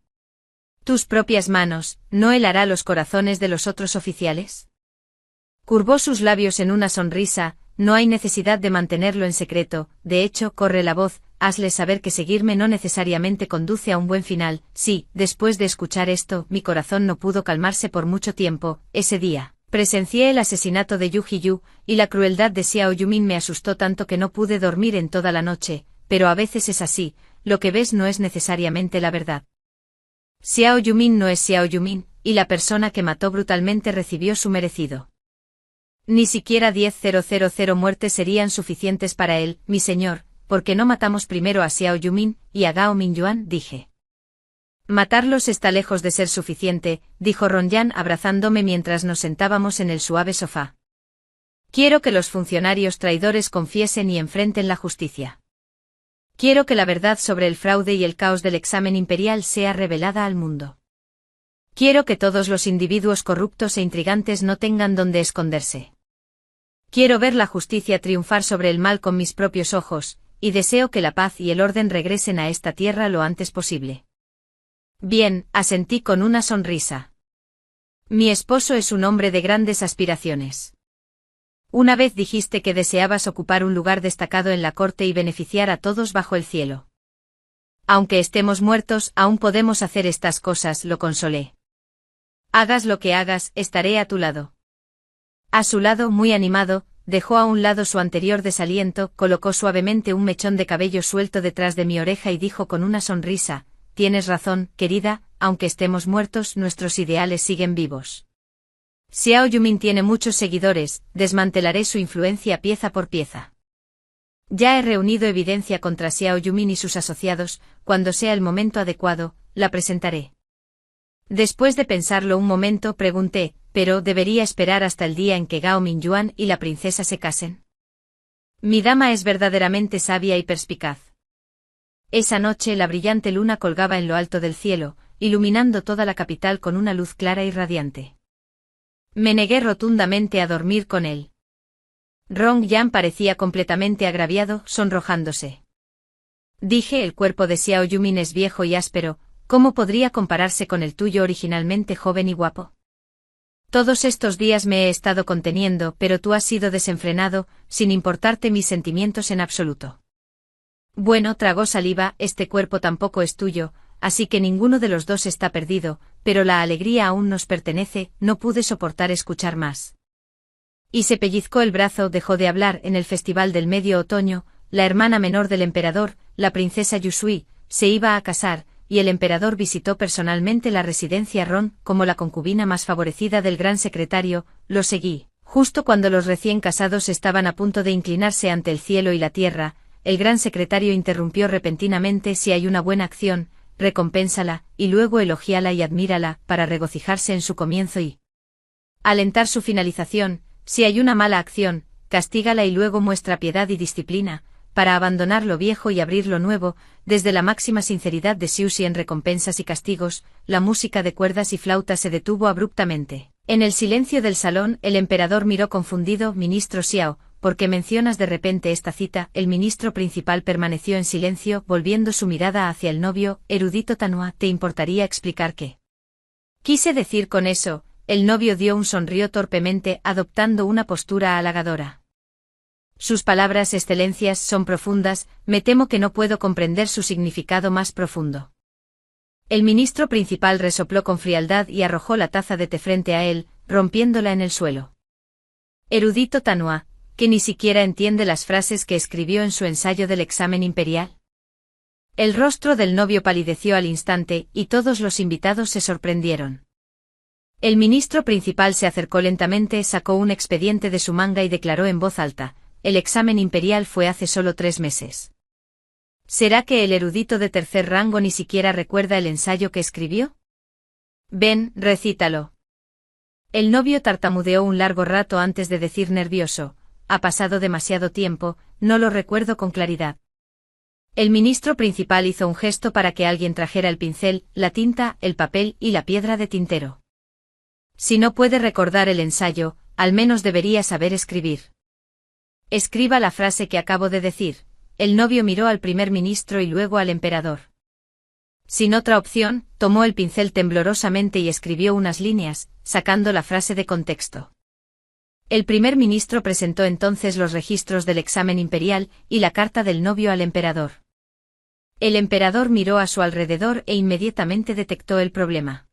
tus propias manos, ¿no helará los corazones de los otros oficiales?». Curvó sus labios en una sonrisa: «No hay necesidad de mantenerlo en secreto, de hecho, corre la voz, hazle saber que seguirme no necesariamente conduce a un buen final». Sí, después de escuchar esto, mi corazón no pudo calmarse por mucho tiempo. Ese día, presencié el asesinato de Yu Hiyu, y la crueldad de Xiao Yumin me asustó tanto que no pude dormir en toda la noche, pero a veces es así, lo que ves no es necesariamente la verdad. Xiao Yumin no es Xiao Yumin, y la persona que mató brutalmente recibió su merecido. Ni siquiera 10.000 muertes serían suficientes para él. «Mi señor, ¿por qué no matamos primero a Xiao Yumin y a Gao Mingyuan?», dije. «Matarlos está lejos de ser suficiente», dijo Ronyan abrazándome mientras nos sentábamos en el suave sofá. «Quiero que los funcionarios traidores confiesen y enfrenten la justicia. Quiero que la verdad sobre el fraude y el caos del examen imperial sea revelada al mundo. Quiero que todos los individuos corruptos e intrigantes no tengan donde esconderse. Quiero ver la justicia triunfar sobre el mal con mis propios ojos, y deseo que la paz y el orden regresen a esta tierra lo antes posible. Bien, asentí con una sonrisa. Mi esposo es un hombre de grandes aspiraciones. Una vez dijiste que deseabas ocupar un lugar destacado en la corte y beneficiar a todos bajo el cielo. Aunque estemos muertos, aún podemos hacer estas cosas, lo consolé. Hagas lo que hagas, estaré a tu lado. A su lado, muy animado, dejó a un lado su anterior desaliento, colocó suavemente un mechón de cabello suelto detrás de mi oreja y dijo con una sonrisa: tienes razón, querida, aunque estemos muertos, nuestros ideales siguen vivos. Xiao Yumin tiene muchos seguidores, desmantelaré su influencia pieza por pieza. Ya he reunido evidencia contra Xiao Yumin y sus asociados, cuando sea el momento adecuado, la presentaré. Después de pensarlo un momento pregunté, ¿pero debería esperar hasta el día en que Gao Mingyuan y la princesa se casen? Mi dama es verdaderamente sabia y perspicaz. Esa noche la brillante luna colgaba en lo alto del cielo, iluminando toda la capital con una luz clara y radiante. Me negué rotundamente a dormir con él. Rong Yan parecía completamente agraviado, sonrojándose. Dije, el cuerpo de Xiao Yumin es viejo y áspero, ¿cómo podría compararse con el tuyo originalmente joven y guapo? Todos estos días me he estado conteniendo, pero tú has sido desenfrenado, sin importarte mis sentimientos en absoluto. Bueno, tragó saliva, este cuerpo tampoco es tuyo, así que ninguno de los dos está perdido, pero la alegría aún nos pertenece, no pude soportar escuchar más. Y se pellizcó el brazo, dejó de hablar. En el festival del medio otoño, la hermana menor del emperador, la princesa Yusui, se iba a casar, y el emperador visitó personalmente la residencia Ron, como la concubina más favorecida del gran secretario. Lo seguí. Justo cuando los recién casados estaban a punto de inclinarse ante el cielo y la tierra, el gran secretario interrumpió repentinamente: si hay una buena acción, recompénsala, y luego elogiala y admírala, para regocijarse en su comienzo y alentar su finalización. Si hay una mala acción, castígala y luego muestra piedad y disciplina, para abandonar lo viejo y abrir lo nuevo. Desde la máxima sinceridad de Xiuxi en recompensas y castigos, la música de cuerdas y flautas se detuvo abruptamente. En el silencio del salón, el emperador miró confundido: ministro Xiao, ¿por qué mencionas de repente esta cita? El ministro principal permaneció en silencio, volviendo su mirada hacia el novio. Erudito Tanua, ¿te importaría explicar qué quise decir con eso? El novio dio un sonrío torpemente, adoptando una postura halagadora. Sus palabras, excelencias, son profundas, me temo que no puedo comprender su significado más profundo. El ministro principal resopló con frialdad y arrojó la taza de té frente a él, rompiéndola en el suelo. Erudito Tanua, que ni siquiera entiende las frases que escribió en su ensayo del examen imperial. El rostro del novio palideció al instante, y todos los invitados se sorprendieron. El ministro principal se acercó lentamente, sacó un expediente de su manga y declaró en voz alta: el examen imperial fue hace solo 3 meses. ¿Será que el erudito de tercer rango ni siquiera recuerda el ensayo que escribió? Ven, recítalo. El novio tartamudeó un largo rato antes de decir nervioso: ha pasado demasiado tiempo, no lo recuerdo con claridad. El ministro principal hizo un gesto para que alguien trajera el pincel, la tinta, el papel y la piedra de tintero. Si no puede recordar el ensayo, al menos debería saber escribir. Escriba la frase que acabo de decir. El novio miró al primer ministro y luego al emperador. Sin otra opción, tomó el pincel temblorosamente y escribió unas líneas, sacando la frase de contexto. El primer ministro presentó entonces los registros del examen imperial y la carta del novio al emperador. El emperador miró a su alrededor e inmediatamente detectó el problema.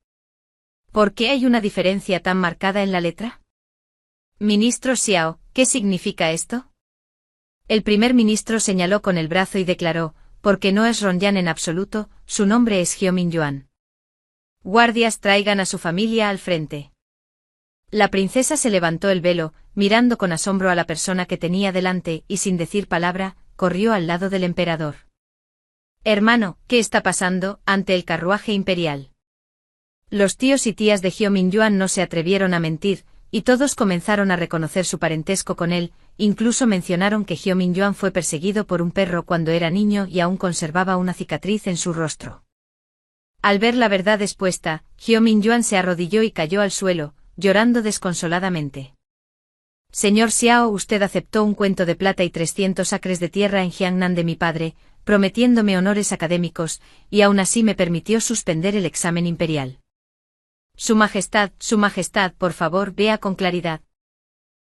¿Por qué hay una diferencia tan marcada en la letra? Ministro Xiao, ¿qué significa esto? El primer ministro señaló con el brazo y declaró: porque no es Ronyan en absoluto, su nombre es Hyo Min-yuan. Guardias, traigan a su familia al frente. La princesa se levantó el velo, mirando con asombro a la persona que tenía delante, y sin decir palabra, corrió al lado del emperador. Hermano, ¿qué está pasando? Ante el carruaje imperial. Los tíos y tías de Hyo Min-yuan no se atrevieron a mentir, y todos comenzaron a reconocer su parentesco con él. Incluso mencionaron que Hyo Min-yuan fue perseguido por un perro cuando era niño y aún conservaba una cicatriz en su rostro. Al ver la verdad expuesta, Hyo Min-yuan se arrodilló y cayó al suelo, llorando desconsoladamente. Señor Xiao, usted aceptó un cuento de plata y 300 acres de tierra en Jiangnan de mi padre, prometiéndome honores académicos, y aún así me permitió suspender el examen imperial. Su Majestad, por favor, vea con claridad.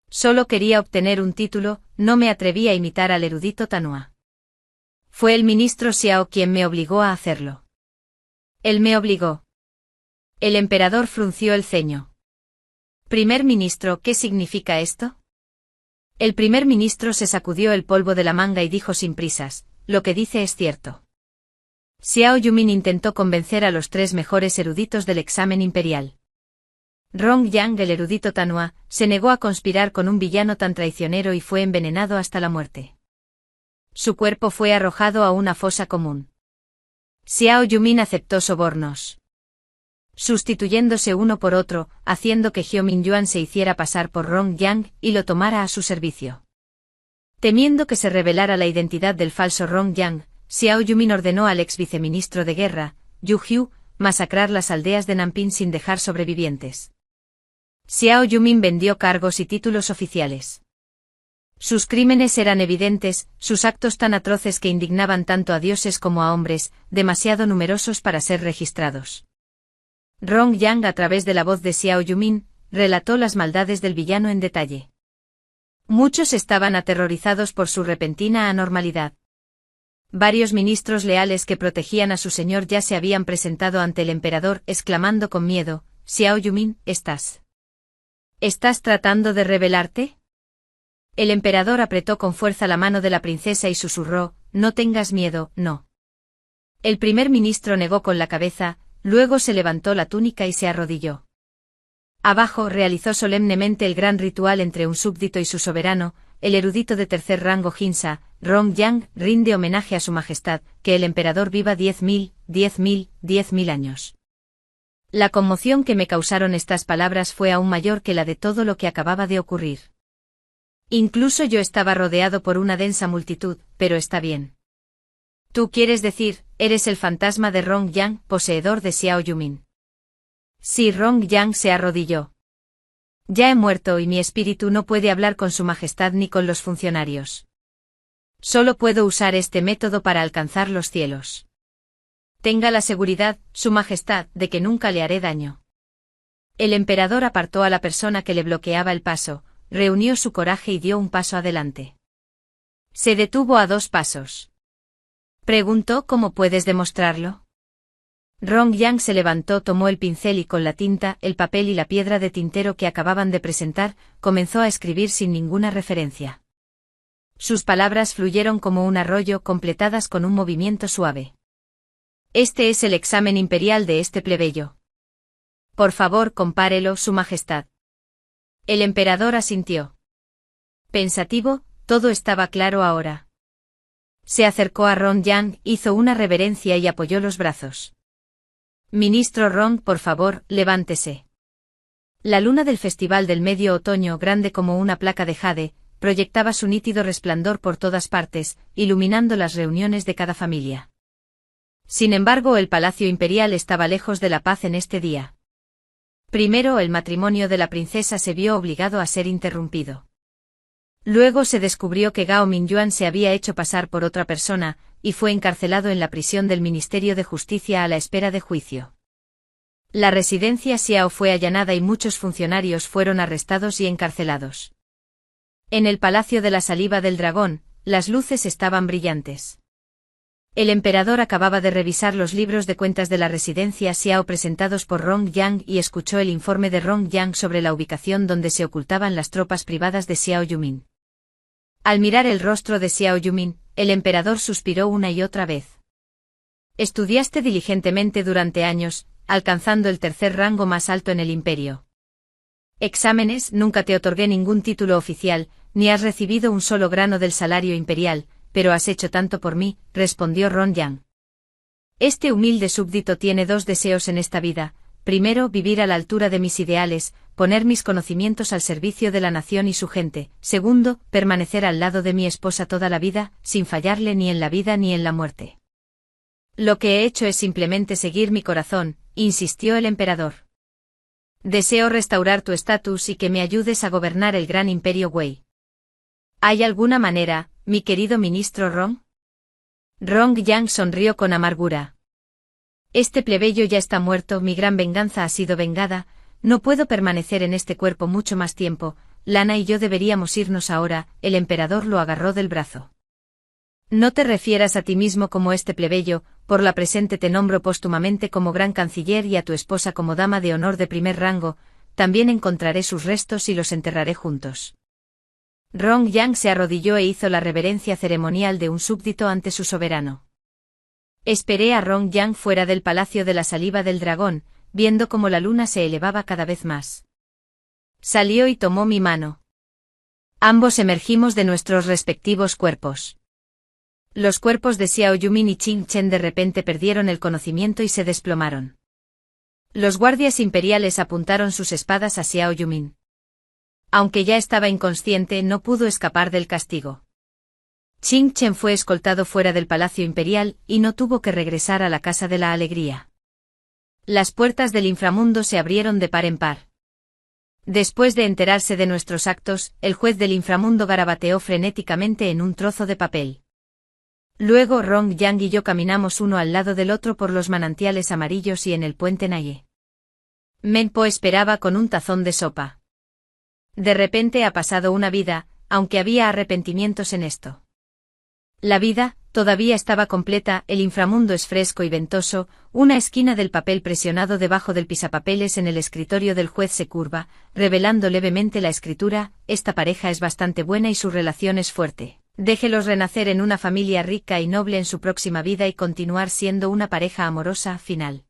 Solo quería obtener un título, no me atreví a imitar al erudito Tanua. Fue el ministro Xiao quien me obligó a hacerlo. Él me obligó. El emperador frunció el ceño. Primer ministro, ¿qué significa esto? El primer ministro se sacudió el polvo de la manga y dijo sin prisas, lo que dice es cierto. Xiao Yumin intentó convencer a los 3 mejores eruditos del examen imperial. Rong Yang, el erudito Tanua, se negó a conspirar con un villano tan traicionero y fue envenenado hasta la muerte. Su cuerpo fue arrojado a una fosa común. Xiao Yumin aceptó sobornos, sustituyéndose uno por otro, haciendo que Hyo Min-yuan se hiciera pasar por Rong Yang y lo tomara a su servicio. Temiendo que se revelara la identidad del falso Rong Yang, Xiao Yumin ordenó al ex viceministro de guerra, Yu Hyu, masacrar las aldeas de Nanping sin dejar sobrevivientes. Xiao Yumin vendió cargos y títulos oficiales. Sus crímenes eran evidentes, sus actos tan atroces que indignaban tanto a dioses como a hombres, demasiado numerosos para ser registrados. Rong Yang, a través de la voz de Xiao Yumin, relató las maldades del villano en detalle. Muchos estaban aterrorizados por su repentina anormalidad. Varios ministros leales que protegían a su señor ya se habían presentado ante el emperador, exclamando con miedo, «Xiao Yumin, ¿estás tratando de rebelarte?» El emperador apretó con fuerza la mano de la princesa y susurró, «No tengas miedo, no». El primer ministro negó con la cabeza, luego se levantó la túnica y se arrodilló. Abajo realizó solemnemente el gran ritual entre un súbdito y su soberano, el erudito de tercer rango Jinsa, Rong Yang, rinde homenaje a su majestad, que el emperador viva 10.000 años. La conmoción que me causaron estas palabras fue aún mayor que la de todo lo que acababa de ocurrir. Incluso yo estaba rodeado por una densa multitud, pero está bien. Tú quieres decir, eres el fantasma de Rong Yang, poseedor de Xiao Yumin. Sí, Rong Yang se arrodilló. Ya he muerto y mi espíritu no puede hablar con su majestad ni con los funcionarios. Solo puedo usar este método para alcanzar los cielos. Tenga la seguridad, su majestad, de que nunca le haré daño. El emperador apartó a la persona que le bloqueaba el paso, reunió su coraje y dio un paso adelante. Se detuvo a 2 pasos. Preguntó, ¿cómo puedes demostrarlo? Rong Yang se levantó, tomó el pincel y con la tinta, el papel y la piedra de tintero que acababan de presentar, comenzó a escribir sin ninguna referencia. Sus palabras fluyeron como un arroyo, completadas con un movimiento suave. Este es el examen imperial de este plebeyo. Por favor, compárelo, su majestad. El emperador asintió. Pensativo, todo estaba claro ahora. Se acercó a Rong Yang, hizo una reverencia y apoyó los brazos. Ministro Rong, por favor, levántese. La luna del Festival del Medio Otoño, grande como una placa de jade, proyectaba su nítido resplandor por todas partes, iluminando las reuniones de cada familia. Sin embargo, el palacio imperial estaba lejos de la paz en este día. Primero, el matrimonio de la princesa se vio obligado a ser interrumpido. Luego se descubrió que Gao Mingyuan se había hecho pasar por otra persona, y fue encarcelado en la prisión del Ministerio de Justicia a la espera de juicio. La residencia Xiao fue allanada y muchos funcionarios fueron arrestados y encarcelados. En el Palacio de la Saliva del Dragón, las luces estaban brillantes. El emperador acababa de revisar los libros de cuentas de la residencia Xiao presentados por Rong Yang y escuchó el informe de Rong Yang sobre la ubicación donde se ocultaban las tropas privadas de Xiao Yumin. Al mirar el rostro de Xiao Yumin, el emperador suspiró una y otra vez. Estudiaste diligentemente durante años, alcanzando el tercer rango más alto en el imperio. Exámenes, nunca te otorgué ningún título oficial, ni has recibido un solo grano del salario imperial, pero has hecho tanto por mí, respondió Rong Yang. Este humilde súbdito tiene 2 deseos en esta vida: primero, vivir a la altura de mis ideales, poner mis conocimientos al servicio de la nación y su gente; segundo, permanecer al lado de mi esposa toda la vida, sin fallarle ni en la vida ni en la muerte. Lo que he hecho es simplemente seguir mi corazón, insistió el emperador. Deseo restaurar tu estatus y que me ayudes a gobernar el gran imperio Wei. ¿Hay alguna manera, mi querido ministro Rong? Rong Yang sonrió con amargura. Este plebeyo ya está muerto, mi gran venganza ha sido vengada, no puedo permanecer en este cuerpo mucho más tiempo, Lana y yo deberíamos irnos ahora, el emperador lo agarró del brazo. No te refieras a ti mismo como este plebeyo, por la presente te nombro póstumamente como gran canciller y a tu esposa como dama de honor de primer rango, también encontraré sus restos y los enterraré juntos. Rong Yang se arrodilló e hizo la reverencia ceremonial de un súbdito ante su soberano. Esperé a Rong Yang fuera del palacio de la saliva del dragón, viendo cómo la luna se elevaba cada vez más. Salió y tomó mi mano. Ambos emergimos de nuestros respectivos cuerpos. Los cuerpos de Xiao Yumin y Qing Chen de repente perdieron el conocimiento y se desplomaron. Los guardias imperiales apuntaron sus espadas a Xiao Yumin. Aunque ya estaba inconsciente, no pudo escapar del castigo. Qing Chen fue escoltado fuera del palacio imperial y no tuvo que regresar a la Casa de la Alegría. Las puertas del inframundo se abrieron de par en par. Después de enterarse de nuestros actos, el juez del inframundo garabateó frenéticamente en un trozo de papel. Luego Rong Yang y yo caminamos uno al lado del otro por los manantiales amarillos y en el puente Naye. Menpo esperaba con un tazón de sopa. De repente ha pasado una vida, aunque había arrepentimientos en esto. La vida, todavía estaba completa, el inframundo es fresco y ventoso, una esquina del papel presionado debajo del pisapapeles en el escritorio del juez se curva, revelando levemente la escritura, esta pareja es bastante buena y su relación es fuerte. Déjelos renacer en una familia rica y noble en su próxima vida y continuar siendo una pareja amorosa, final.